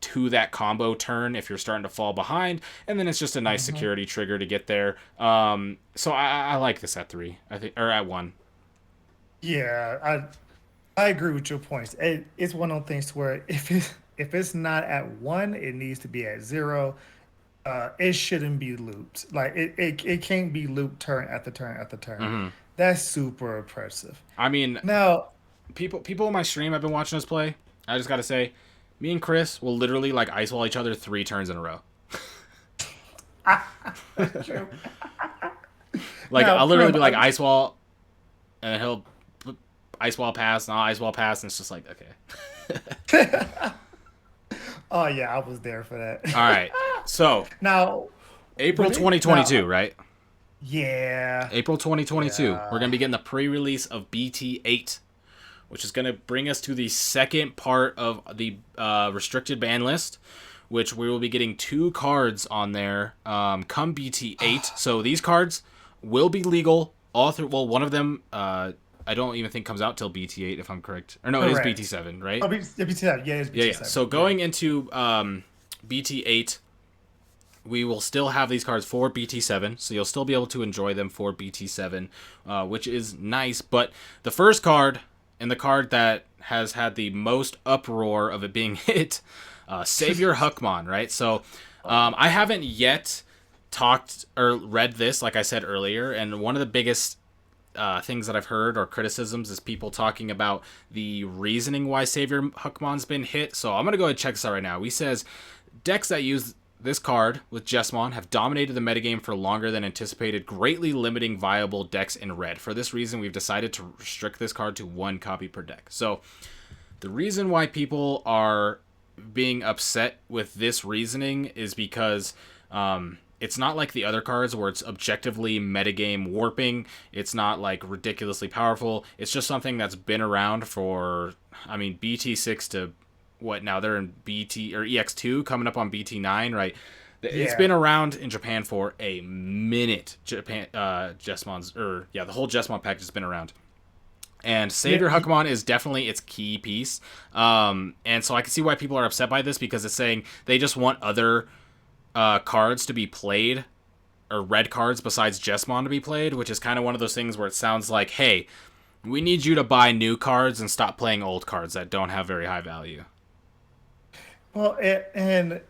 Speaker 1: to that combo turn if you're starting to fall behind, and then it's just a nice
Speaker 2: Hmm.
Speaker 1: security trigger to get there. So I like this at three, I think, or at one.
Speaker 2: Yeah, I agree with your points. It's one of those things where if it's not at one, it needs to be at zero. It shouldn't be looped. Like it can't be looped turn after turn after turn.
Speaker 1: Hmm.
Speaker 2: That's super oppressive.
Speaker 1: I mean,
Speaker 2: Now,
Speaker 1: people on my stream I've been watching us play. I just gotta say, me and Chris will literally like ice wall each other three turns in a row.
Speaker 2: that's true.
Speaker 1: Like
Speaker 2: Now,
Speaker 1: I'll literally
Speaker 2: Prim,
Speaker 1: be like ice wall, and he'll ice wall pass, and I'll ice wall pass, and it's just like okay.
Speaker 2: oh yeah, I was there for
Speaker 1: All
Speaker 2: that.
Speaker 1: right, so
Speaker 2: now,
Speaker 1: April
Speaker 2: when it now,
Speaker 1: 2022, right?
Speaker 2: yeah,
Speaker 1: April 2022, we're
Speaker 2: yeah,
Speaker 1: going to be getting the pre-release of BT8, which is going to bring us to the second part of the restricted ban list, which we will be getting two cards on there come BT8. So these cards will be legal all through. Well, one of them I don't even think comes out till BT8 if I'm correct. Or no, it is
Speaker 2: correct.
Speaker 1: BT7,
Speaker 2: Oh,
Speaker 1: right?
Speaker 2: BT7, yeah, it's
Speaker 1: Yeah, yeah.
Speaker 2: BT7.
Speaker 1: So
Speaker 2: Yeah,
Speaker 1: going into BT8, we will still have these cards for BT7, so you'll still be able to enjoy them for BT7, which is nice. But the first card, and the card that has had the most uproar of it being hit, Savior Huckmon, right? So I haven't yet talked or read this, like I said earlier, and one of the biggest things that I've heard or criticisms is people talking about the reasoning why Savior Huckmon's been hit. So I'm gonna go ahead and check this out right now. He says decks that use this card with Jesmon have dominated the metagame for longer than anticipated, greatly limiting viable decks in red. For this reason, we've decided to restrict this card to one copy per deck. So the reason why people are being upset with this reasoning is because it's not like the other cards where it's objectively metagame warping. It's not like ridiculously powerful. It's just something that's been around for, I mean, BT6 to what now? They're in BT or EX2 coming up on BT9, right? It's
Speaker 2: yeah,
Speaker 1: been around in Japan for a minute. Japan, Jesmon's, or yeah, the whole Jesmon pack has been around. And
Speaker 2: yeah.
Speaker 1: Savior Huckmon is definitely its key piece. And so I can see why people are upset by this because it's saying they just want other cards to be played or red cards besides Jesmon to be played, which is kind of one of those things where it sounds like, hey, we need you to buy new cards and stop playing old cards that don't have very high value.
Speaker 2: Well, and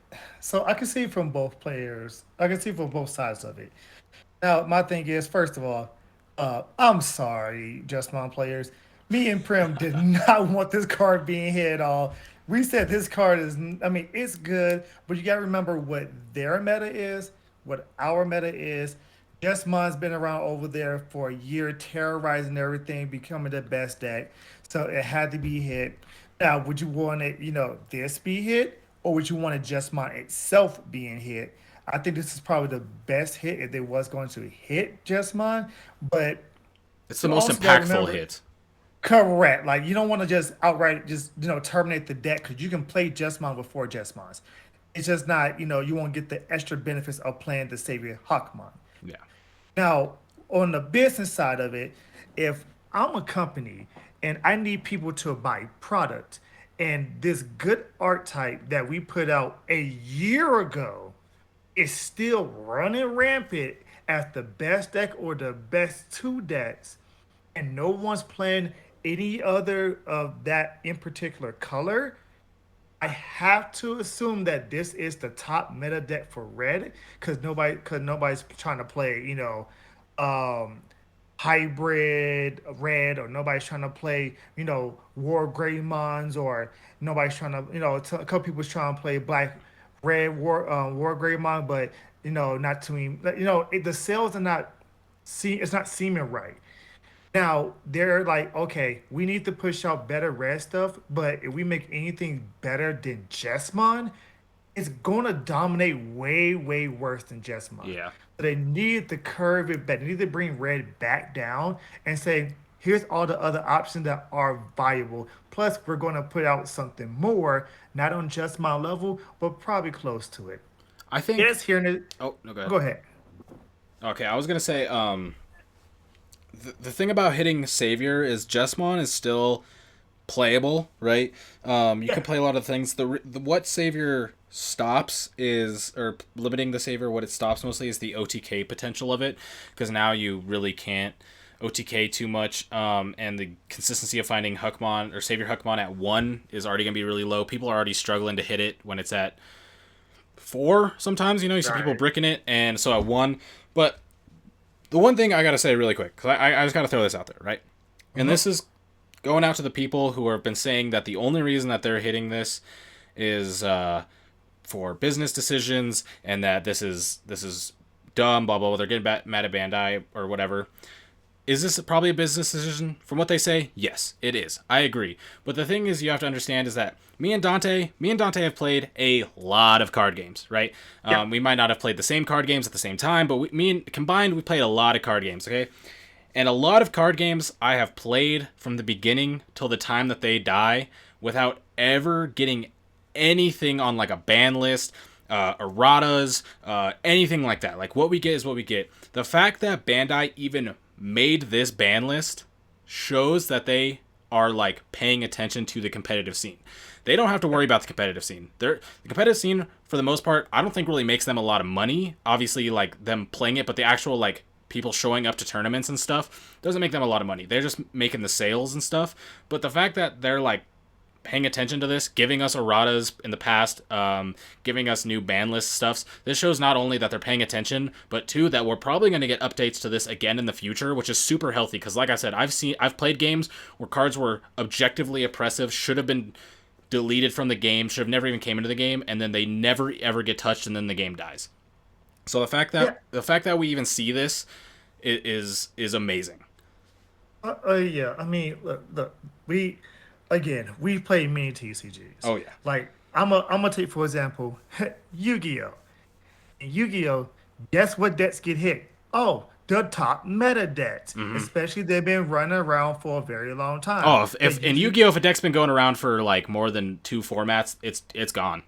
Speaker 2: so I can see from both players. I can see from both sides of it. Now, my thing is, first of all, I'm sorry, Just Mom players. Me and Prim did not want this card being hit at all. We said this card is, I mean, it's good, but you got to remember what their meta is, what our meta is. Just Mom's been around over there for a year, terrorizing everything, becoming the best deck. So it had to be hit. Now, would you want it, this be hit, or would you want it Just Mom itself being hit? I think this is probably the best hit if they was going to hit Just Mine. But
Speaker 1: It's the
Speaker 2: you
Speaker 1: most
Speaker 2: also got to
Speaker 1: impactful
Speaker 2: remember,
Speaker 1: hit.
Speaker 2: correct. Like you don't want to just outright just terminate the deck because you can play Just Mine before Just Mines. It's just not you won't get the extra benefits of playing the Savior Hawkmon.
Speaker 1: Yeah.
Speaker 2: Now, on the business side of it, if I'm a company and I need people to buy product, and this good art type that we put out a year ago is still running rampant as the best deck or the best two decks, and no one's playing any other of that in particular color, I have to assume that this is the top meta deck for red because nobody's trying to play, um hybrid red, or nobody's trying to play, War Greymons, or nobody's trying to, a couple people's trying to play black red War Greymon, but not to me, the sales are not it's not seeming right. Now they're like, okay, we need to push out better red stuff, but if we make anything better than Jessamon, it's gonna dominate way, way worse than Jessamon.
Speaker 1: Yeah.
Speaker 2: So they need to curve it back. They need to bring red back down and say, here's all the other options that are viable. Plus, we're gonna put out something more, not on Jessamon level, but probably close to it.
Speaker 1: I think.
Speaker 2: Yes, here in it.
Speaker 1: Oh no, go ahead.
Speaker 2: Go ahead.
Speaker 1: Okay, I was gonna say. The thing about hitting Savior is Jesmon is still playable, right? You can
Speaker 2: Yeah,
Speaker 1: play a lot of things. The what Savior stops is, or limiting the Savior, what it stops mostly is the OTK potential of it, because now you really can't OTK too much, and the consistency of finding Huckmon or Savior Huckmon at 1 is already going to be really low. People are already struggling to hit it when it's at 4 sometimes. You see people
Speaker 2: right.
Speaker 1: bricking it, and so at 1. But the one thing I got to say really quick, because I just got to throw this out there, right? And
Speaker 2: Uh-huh.
Speaker 1: this is going out to the people who have been saying that the only reason that they're hitting this is for business decisions, and that this is dumb, blah blah blah. They're getting mad at Bandai or whatever. Is this probably a business decision? From what they say, yes, it is. I agree. But the thing is, you have to understand is that me and Dante have played a lot of card games, right?
Speaker 2: Yeah.
Speaker 1: We might not have played the same card games at the same time, but combined, we played a lot of card games, okay? And a lot of card games I have played from the beginning till the time that they die without ever getting anything on like a ban list, erratas, anything like that. Like what we get is what we get. The fact that Bandai even made this ban list shows that they are like paying attention to the competitive scene. They don't have to worry about the competitive scene. The competitive scene, for the most part, I don't think really makes them a lot of money. Obviously, like them playing it, but the actual like people showing up to tournaments and stuff doesn't make them a lot of money. They're just making the sales and stuff. But the fact that they're like paying attention to this, giving us erratas in the past, giving us new ban list stuffs. This shows not only that they're paying attention, but two, that we're probably going to get updates to this again in the future, which is super healthy. Because like I said, I've played games where cards were objectively oppressive, should have been deleted from the game, should have never even came into the game, and then they never ever get touched, and then the game dies. So
Speaker 2: Yeah.
Speaker 1: the fact that we even see this is amazing.
Speaker 2: Yeah. I mean, look, we play many TCGs.
Speaker 1: Oh yeah.
Speaker 2: Like I'm gonna take for example Yu-Gi-Oh. In Yu-Gi-Oh, guess what decks get hit? Oh, the top meta decks. Especially they've been running around for a very long time.
Speaker 1: Oh,
Speaker 2: They
Speaker 1: if in
Speaker 2: usually,
Speaker 1: Yu-Gi-Oh, if a deck's been going around for like more than 2 formats, it's gone.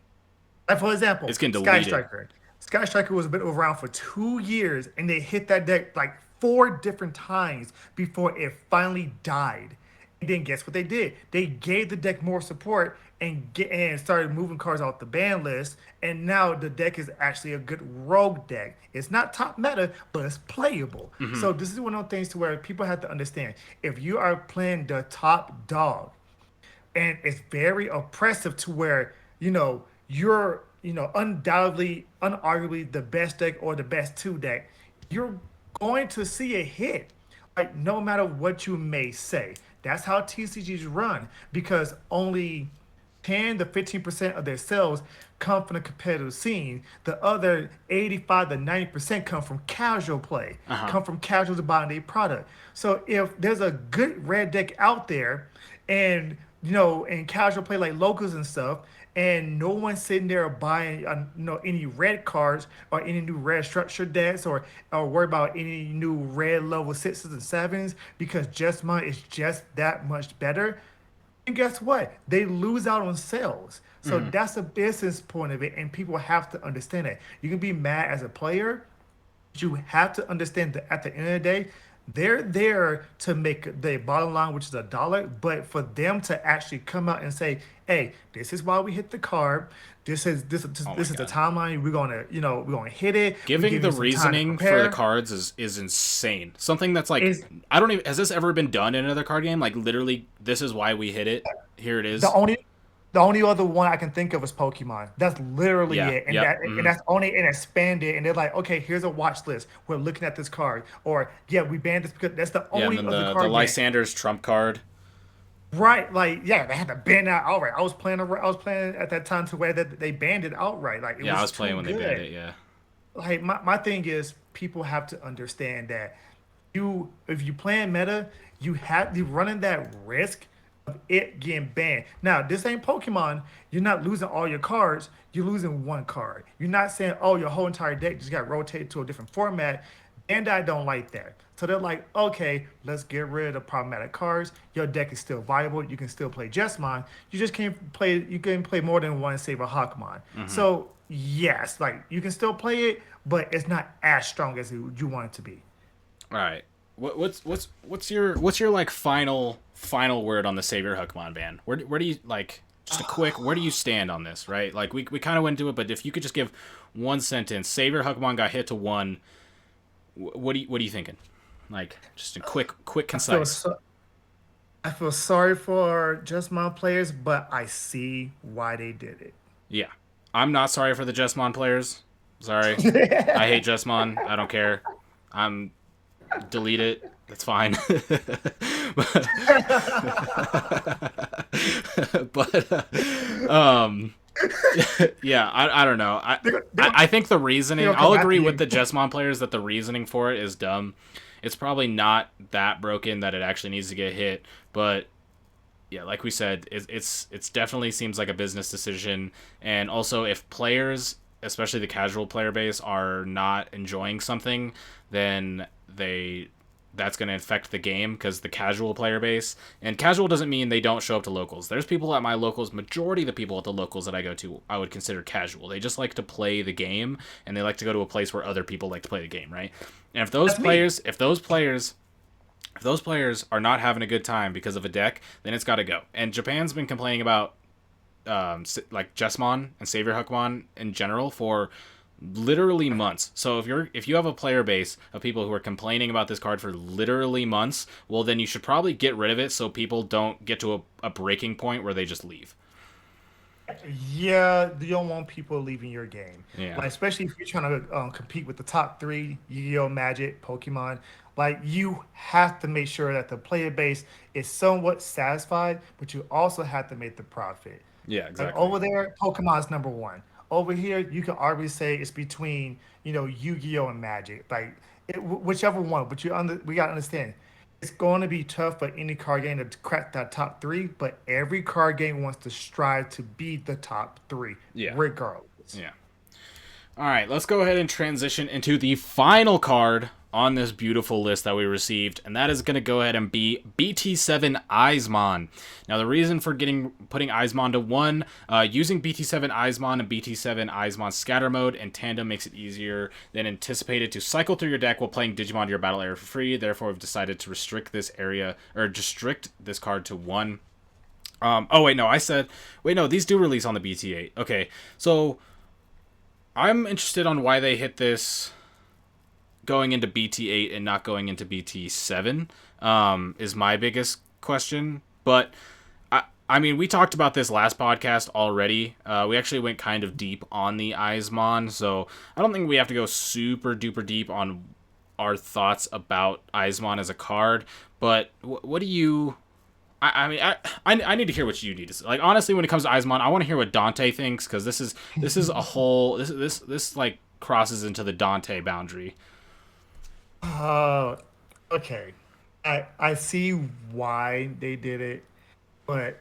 Speaker 2: like for example,
Speaker 1: It's getting
Speaker 2: Sky
Speaker 1: deleted.
Speaker 2: Striker. Sky Striker was been around for 2 years, and they hit that deck like 4 different times before it finally died. And then guess what they did? They gave the deck more support and started moving cards off the ban list. And now the deck is actually a good rogue deck. It's not top meta, but it's playable. So this is one of those things to where people have to understand. If you are playing the top dog, and it's very oppressive to where you're undoubtedly unarguably the best deck or the best two deck, you're going to see a hit, like no matter what you may say. That's how TCGs run, because only 10 to 15% of their sales come from the competitive scene. The other 85 to 90% come from casual play,
Speaker 1: Uh-huh.
Speaker 2: come from casuals buying their product. So if there's a good red deck out there, and in casual play like locals and stuff, and no one's sitting there buying any red cards or any new red structure decks, or worry about any new red level sixes and sevens, because just mine is just that much better, and guess what? They lose out on sales. So
Speaker 1: Hmm.
Speaker 2: that's a business point of it, and people have to understand that. You can be mad as a player, but you have to understand that at the end of the day, They're there to make the bottom line, which is a dollar, but for them to actually come out and say, "Hey, this is why we hit the card.
Speaker 1: Oh my
Speaker 2: This is the
Speaker 1: god.
Speaker 2: timeline. We're gonna hit it. We
Speaker 1: Giving
Speaker 2: give
Speaker 1: the
Speaker 2: you some time to
Speaker 1: reasoning for the
Speaker 2: prepare."
Speaker 1: cards is insane. Something that's like
Speaker 2: Is
Speaker 1: I don't even has this ever been done in another card game? Like literally, this is why we hit it. Here it
Speaker 2: the
Speaker 1: is.
Speaker 2: only the only other one I can think of is Pokemon. That's literally
Speaker 1: Yeah.
Speaker 2: it,
Speaker 1: Yep.
Speaker 2: and that's only and expanded. And they're like, okay, here's a watch list. We're looking at this card, or yeah, we banned this because that's the
Speaker 1: Yeah, and
Speaker 2: only
Speaker 1: then
Speaker 2: other
Speaker 1: the
Speaker 2: card game.
Speaker 1: Lysander's trump card.
Speaker 2: Right, like yeah, they had to ban that outright. I was playing at that time to where that they banned it outright. Like it
Speaker 1: Yeah, I
Speaker 2: was
Speaker 1: was playing
Speaker 2: too
Speaker 1: when they banned
Speaker 2: good.
Speaker 1: it. Yeah.
Speaker 2: Like my thing is people have to understand that if you play in meta, you running that risk of it getting banned. Now, this ain't Pokemon. You're not losing all your cards. You're losing one card. You're not saying, oh, your whole entire deck just got rotated to a different format. Bandai don't like that. So they're like, okay, let's get rid of the problematic cards. Your deck is still viable. You can still play Jessamine. You just can't play. You can play more than one Saber Hawkmon. So yes, like you can still play it, but it's not as strong as you want it to be.
Speaker 1: All right. What's your like final word on the Savior Huckmon ban? Where do you like just a quick where do you stand on this? Right, like we kind of went into it, but if you could just give one sentence, Savior Huckmon got hit to one. What are you thinking? Like just a quick
Speaker 2: I feel
Speaker 1: concise.
Speaker 2: so, I feel sorry for just my players, but I see why they did
Speaker 1: Yeah, I'm not sorry for the Jesmon players. Sorry, I hate
Speaker 2: it.
Speaker 1: Jesmon. I don't care. I'm delete it. That's fine. but yeah, I don't know. I,
Speaker 2: they're,
Speaker 1: I
Speaker 2: they're,
Speaker 1: I think the
Speaker 2: they're
Speaker 1: reasoning.
Speaker 2: gonna
Speaker 1: I'll
Speaker 2: come
Speaker 1: agree
Speaker 2: after
Speaker 1: with
Speaker 2: you.
Speaker 1: the Jesmon players that the reasoning for it is dumb. It's probably not that broken that it actually needs to get hit, but yeah, like we said, it's definitely seems like a business decision, and also if players, especially the casual player base, are not enjoying something, then that's going to affect the game because the casual player base and casual doesn't mean they don't show up to locals. There's people at my locals. Majority of the people at the locals that I go to, I would consider casual. They just like to play the game and they like to go to a place where other people like to play the game, right? And
Speaker 2: That's me.
Speaker 1: if those players are not having a good time because of a deck, then it's got to go. And Japan's been complaining about like Jesmon and Savior Huckmon in general for literally months. So if you have a player base of people who are complaining about this card for literally months, well then you should probably get rid of it so people don't get to a breaking point where they just leave.
Speaker 2: Yeah, you don't want people leaving your game.
Speaker 1: Yeah.
Speaker 2: Like, especially if you're trying to compete with the top three, Yu-Gi-Oh, Magic, Pokemon. Like, you have to make sure that the player base is somewhat satisfied, but you also have to make the profit.
Speaker 1: Yeah,
Speaker 2: Like
Speaker 1: exactly.
Speaker 2: over there, Pokemon's number one. Over here, you can arguably say it's between Yu-Gi-Oh and Magic, like whichever one. But we gotta understand, it's going to be tough for any card game to crack that top three. But every card game wants to strive to be the top three,
Speaker 1: Yeah.
Speaker 2: regardless.
Speaker 1: Yeah. All right, let's go ahead and transition into the final card on this beautiful list that we received, and that is going to go ahead and be BT7 Eismon. Now, the reason for putting Eismon to one, using BT7 Eismon and BT7 Eismon Scatter Mode in tandem makes it easier than anticipated to cycle through your deck while playing Digimon to your battle area for free. Therefore, we've decided to restrict this area or restrict this card to one. Oh wait, no, these do release on the BT8. Okay, so I'm interested on why they hit this going into BT8 and not going into BT7 is my biggest question. But I mean, we talked about this last podcast already. We actually went kind of deep on the Eismon, so I don't think we have to go super duper deep on our thoughts about Eismon as a card. But what do you? I need to hear what you need to say. Like honestly, when it comes to Eismon, I want to hear what Dante thinks because this is a whole this like crosses into the Dante boundary.
Speaker 2: Uh, okay. I see why they did it, but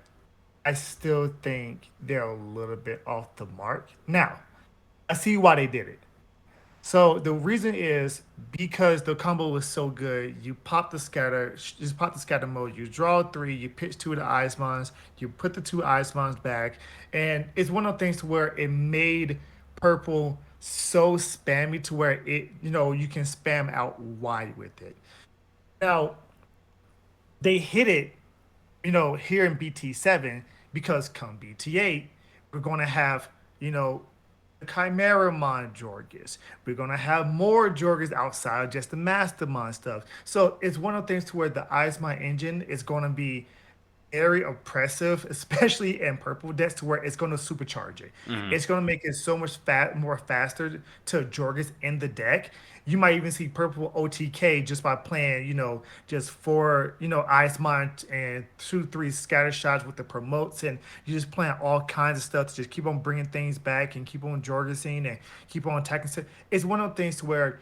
Speaker 2: I still think they're a little bit off the mark. Now, I see why they did it. So the reason is because the combo was so good. You pop the scatter, just pop the scatter mode. You draw three. You pitch two of the ice mons. You put the two ice mons back, and it's one of those things to where it made purple so spammy to where you can spam out wide with it. Now they hit it, here in BT7 because come BT8, we're going to have, you know, the Chimeramon Jorgus. We're going to have more Jorgus outside of just the Mastermind stuff. So it's one of the things to where the Eismon engine is going to be very oppressive, especially in purple decks, to where it's going to supercharge it.
Speaker 1: Hmm.
Speaker 2: It's going to make it so much more faster to Jorgus in the deck. You might even see purple OTK just by playing, just four, Ice Mine and 2, 3 scatter shots with the promotes, and you just playing all kinds of stuff to just keep on bringing things back and keep on Jorgusing and keep on attacking. It's one of the things to where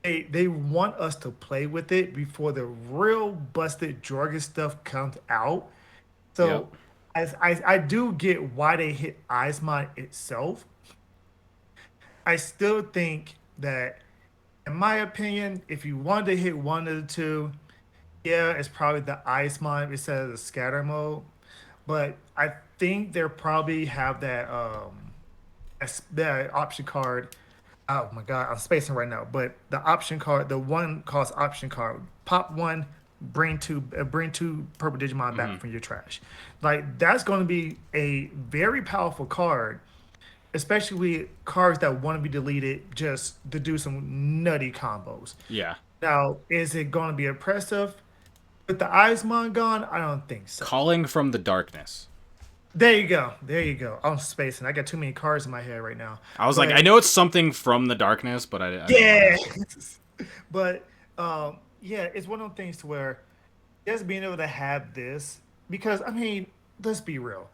Speaker 2: they want us to play with it before the real busted Jorgus stuff comes out.
Speaker 1: Yep.
Speaker 2: So as I do get why they hit Eismon itself, I still think that, in my opinion, if you wanted to hit one of the two, yeah, it's probably the Eismon instead of the scatter mode. But I think they'll probably have that option card. Oh my god, I'm spacing right now. But the option card, the one cost option card, pop one, bring two purple Digimon back
Speaker 1: Hmm.
Speaker 2: from your trash. Like that's going to be a very powerful card, especially with cards that want to be deleted just to do some nutty combos.
Speaker 1: Yeah.
Speaker 2: Now, is it going to be oppressive with the Eismon gone? I don't think so.
Speaker 1: Calling from the darkness.
Speaker 2: There you go. There you go. I'm spacing. I got too many cards in my head right now.
Speaker 1: I was like, I
Speaker 2: But
Speaker 1: know it's something from the darkness, but I didn't want
Speaker 2: yeah,
Speaker 1: to.
Speaker 2: but yeah, it's one of those things to where just being able to have this, because I mean, let's be real.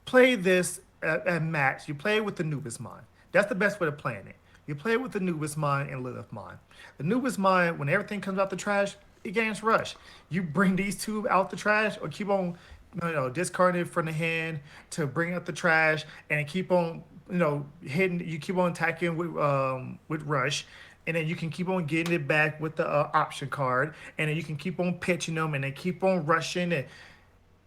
Speaker 2: Play this at match. You play with the Nubis Mind. That's the best way of playing it. You play with the Nubis Mind and Lilith Mind. The Nubis Mind, when everything comes out the trash, it gains rush. You bring these two out the trash, or keep on, discarding it from the hand to bring out the trash, and keep on, hitting. You keep on attacking with rush, and then you can keep on getting it back with the option card, and then you can keep on pitching them, and then keep on rushing, and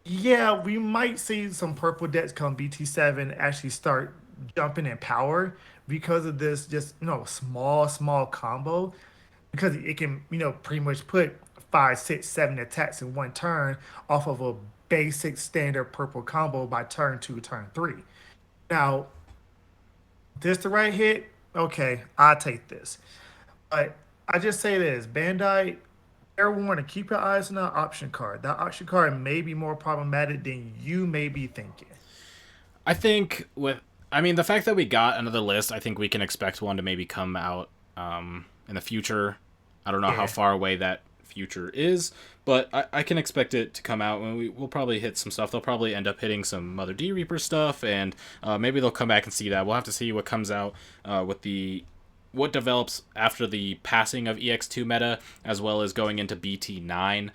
Speaker 2: yeah, we might see some purple decks come BT7 actually start jumping in power because of this just, small combo. Because it can, pretty much put 5, 6, 7 attacks in one turn off of a basic standard purple combo by turn 2, turn 3. Now, this the right hit? Okay, I'll take this. But I just say this, Bandai, fair warning, keep your eyes on that option card. That option card may be more problematic than you may be thinking.
Speaker 1: I think with, I mean, the fact that we got another list, I think we can expect one to maybe come out in the future. I don't know how
Speaker 2: Yeah.
Speaker 1: far away that future is, but I can expect it to come out when we'll probably hit some stuff. They'll probably end up hitting some Mother D Reaper stuff, and maybe they'll come back and see that. We'll have to see what comes out with the what develops after the passing of EX2 meta, as well as going into BT9.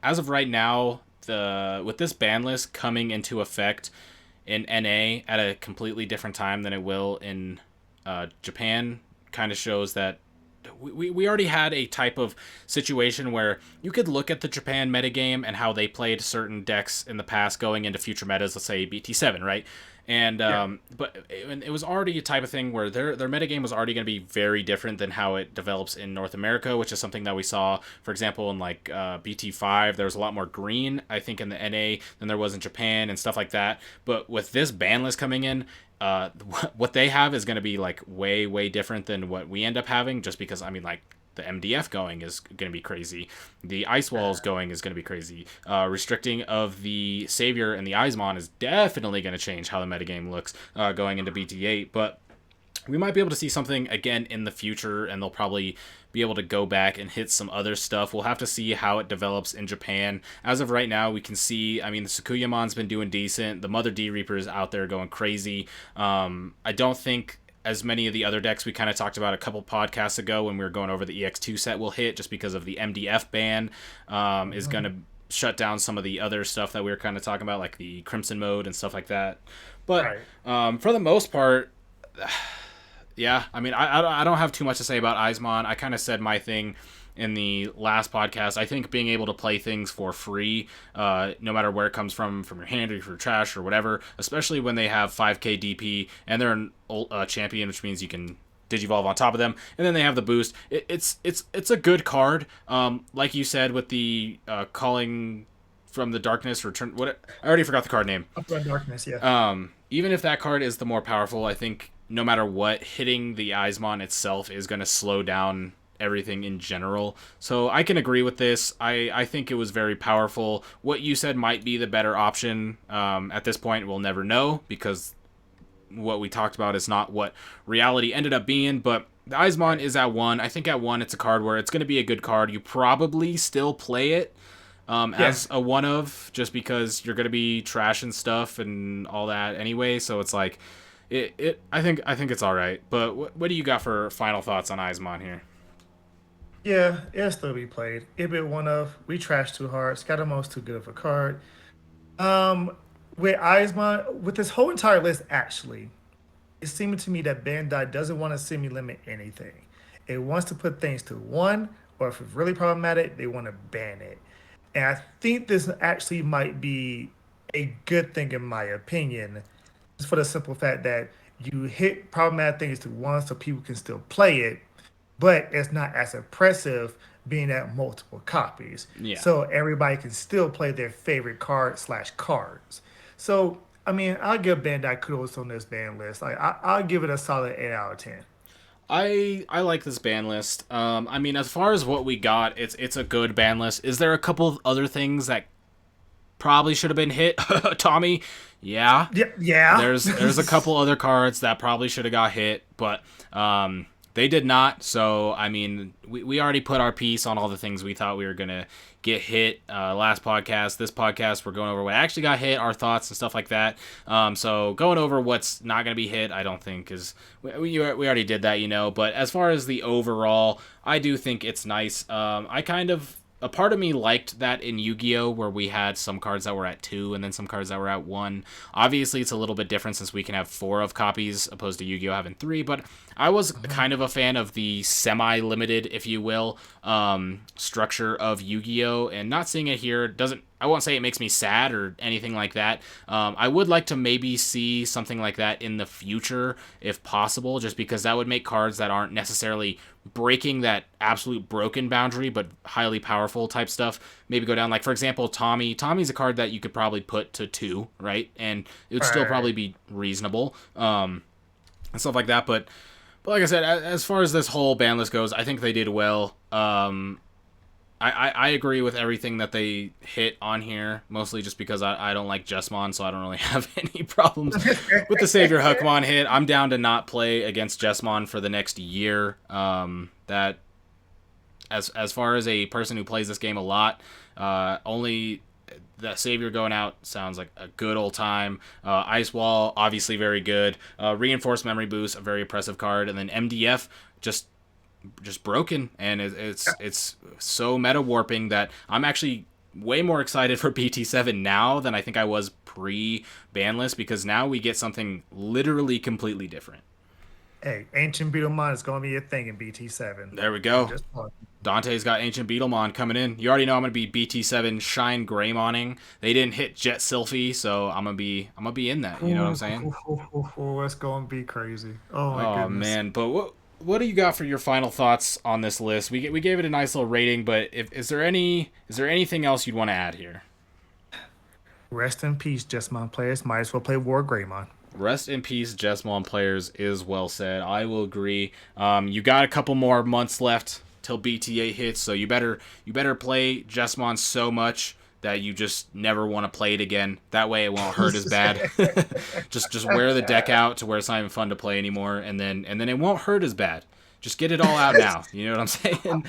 Speaker 1: As of right now, the with this ban list coming into effect in NA at a completely different time than it will in Japan, kind of shows that we already had a type of situation where you could look at the Japan metagame and how they played certain decks in the past going into future metas, let's say BT7, right? And
Speaker 2: Yeah.
Speaker 1: but it was already a type of thing where their metagame was already going to be very different than how it develops in North America, which is something that we saw, for example, in like BT5. There was a lot more green, I think, in the NA than there was in Japan and stuff like that. But with this ban list coming in, uh, what they have is going to be like way different than what we end up having, just because I mean like the MDF going is going to be crazy. The ice walls going is going to be crazy. Restricting of the savior and the Eismon is definitely going to change how the metagame looks going into BT8. But we might be able to see something again in the future, and they'll probably be able to go back and hit some other stuff. We'll have to see how it develops in Japan. As of right now, we can see, I mean, the Sukuyamon's been doing decent. The Mother D Reaper's out there going crazy. I don't think as many of the other decks we kind of talked about a couple podcasts ago when we were going over the EX2 set will hit, just because of the MDF ban is going to shut down some of the other stuff that we were kind of talking about, like the Crimson mode and stuff like that. But
Speaker 2: Right.
Speaker 1: for the most part, yeah, I mean, I don't have too much to say about Eismon. I kind of said my thing in the last podcast. I think being able to play things for free, no matter where it comes from your hand or from trash or whatever, especially when they have 5k DP and they're an champion, which means you can Digivolve on top of them, and then they have the boost. It's a good card. Like you said with the calling from the darkness return. What I already forgot the card name.
Speaker 2: Upfront darkness, yeah.
Speaker 1: Even if that card is the more powerful, I think no matter what, hitting the Eismon itself is going to slow down everything in general. So I can agree with this. I think it was very powerful. What you said might be the better option. At this point, we'll never know because what we talked about is not what reality ended up being. But the Eismon is at 1. I think at 1, it's a card where it's going to be a good card. You probably still play it as a one of, just because you're gonna be trashing stuff and all that anyway. So it's like, I think it's all right. But what do you got for final thoughts on Eismon here?
Speaker 2: Yeah, it'll still be played. It be one of. We trash too hard. Scattermo's too good of a card. Um, with Eismon, with this whole entire list, actually, it's seeming to me that Bandai doesn't want to semi limit anything. It wants to put things to 1, or if it's really problematic, they want to ban it. And I think this actually might be a good thing, in my opinion, just for the simple fact that you hit problematic things to 1 so people can still play it, but it's not as oppressive being at multiple copies.
Speaker 1: Yeah.
Speaker 2: So everybody can still play their favorite card slash cards. So, I mean, I'll give Bandai kudos on this ban list. I'll give it a solid 8 out of 10.
Speaker 1: I like this ban list. I mean, as far as what we got, it's a good ban list. Is there a couple of other things that probably should have been hit, Tommy? Yeah.
Speaker 2: Yeah, yeah.
Speaker 1: There's a couple other cards that probably should have got hit, but they did not. So I mean, we already put our piece on all the things we thought we were gonna get hit. Last podcast, this podcast, we're going over what actually got hit, our thoughts and stuff like that. So going over what's not gonna be hit, I don't think is we already did that, But as far as the overall, I do think it's nice. I kind of a part of me liked that in Yu-Gi-Oh! Where we had some cards that were at 2 and then some cards that were at 1. Obviously, it's a little bit different since we can have 4 of copies opposed to Yu-Gi-Oh! Having 3, but I was kind of a fan of the semi-limited, if you will, structure of Yu-Gi-Oh! And not seeing it here doesn't. I won't say it makes me sad or anything like that. I would like to maybe see something like that in the future, if possible, just because that would make cards that aren't necessarily breaking that absolute broken boundary, but highly powerful type stuff, maybe go down. Like, for example, Tommy. Tommy's a card that you could probably put to 2, right? And it would still probably be reasonable, and stuff like that. But like I said, as far as this whole ban list goes, I think they did well. I agree with everything that they hit on here, mostly just because I don't like Jesmon, so I don't really have any problems with the Savior Huckmon hit. I'm down to not play against Jesmon for the next year. That as far as a person who plays this game a lot, only the Savior going out sounds like a good old time. Ice Wall, obviously very good. Reinforced Memory Boost, a very oppressive card, and then MDF just broken, and it's so meta warping that I'm actually way more excited for BT7 now than I think I was pre banlist, because now we get something literally completely different.
Speaker 2: Hey, Ancient Beetlemon is going to be a thing in BT7.
Speaker 1: There we go. Dante's got Ancient Beetlemon coming in. You already know I'm gonna be BT7 Shine Greymoning. They didn't hit Jet Sylphie, so I'm gonna be in that. You know what I'm saying?
Speaker 2: It's going to be crazy. Oh my
Speaker 1: Oh
Speaker 2: goodness.
Speaker 1: man, but what do you got for your final thoughts on this list? We gave it a nice little rating, but is there anything else you'd want to add here?
Speaker 2: Rest in peace, Jesmon players. Might as well play War Greymon.
Speaker 1: Rest in peace, Jesmon players, is well said. I will agree. You got a couple more months left till BT8 hits, so you better play Jesmon so much that you just never want to play it again. That way it won't hurt as bad. just wear the deck out to where it's not even fun to play anymore, and then it won't hurt as bad. Just get it all out now. You know what I'm saying?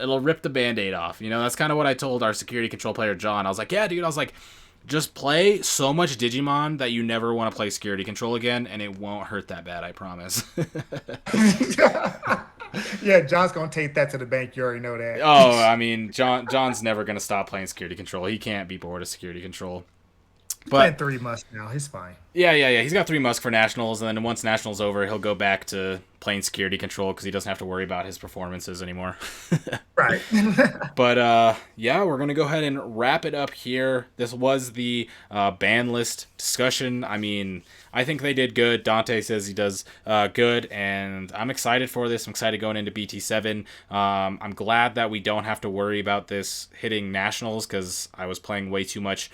Speaker 1: It'll rip the Band-Aid off. That's kind of what I told our security control player John. I was like, yeah, dude. I was like, just play so much Digimon that you never want to play security control again, and it won't hurt that bad. I promise.
Speaker 2: Yeah, John's gonna take that to the bank. You already know that.
Speaker 1: Oh, I mean, John's never gonna stop playing security control. He can't be bored of security control.
Speaker 2: He's
Speaker 1: But
Speaker 2: playing 3 months now. He's fine.
Speaker 1: yeah. He's got 3 Musk for nationals, and then once nationals over, he'll go back to playing security control because he doesn't have to worry about his performances anymore.
Speaker 2: Right.
Speaker 1: But yeah, we're gonna go ahead and wrap it up here. This was the ban list discussion. I mean, I think they did good. Dante says he does good, and I'm excited for this. I'm excited going into BT7. I'm glad that we don't have to worry about this hitting nationals because I was playing way too much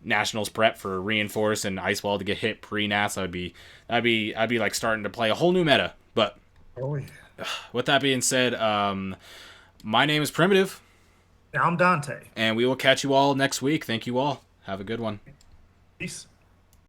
Speaker 1: nationals prep for reinforce and ice wall to get hit pre nas. I'd be like starting to play a whole new meta. But
Speaker 2: Oh yeah.
Speaker 1: with that being said, my name is Primitive.
Speaker 2: I'm Dante.
Speaker 1: And we will catch you all next week. Thank you all. Have a good one.
Speaker 2: Peace.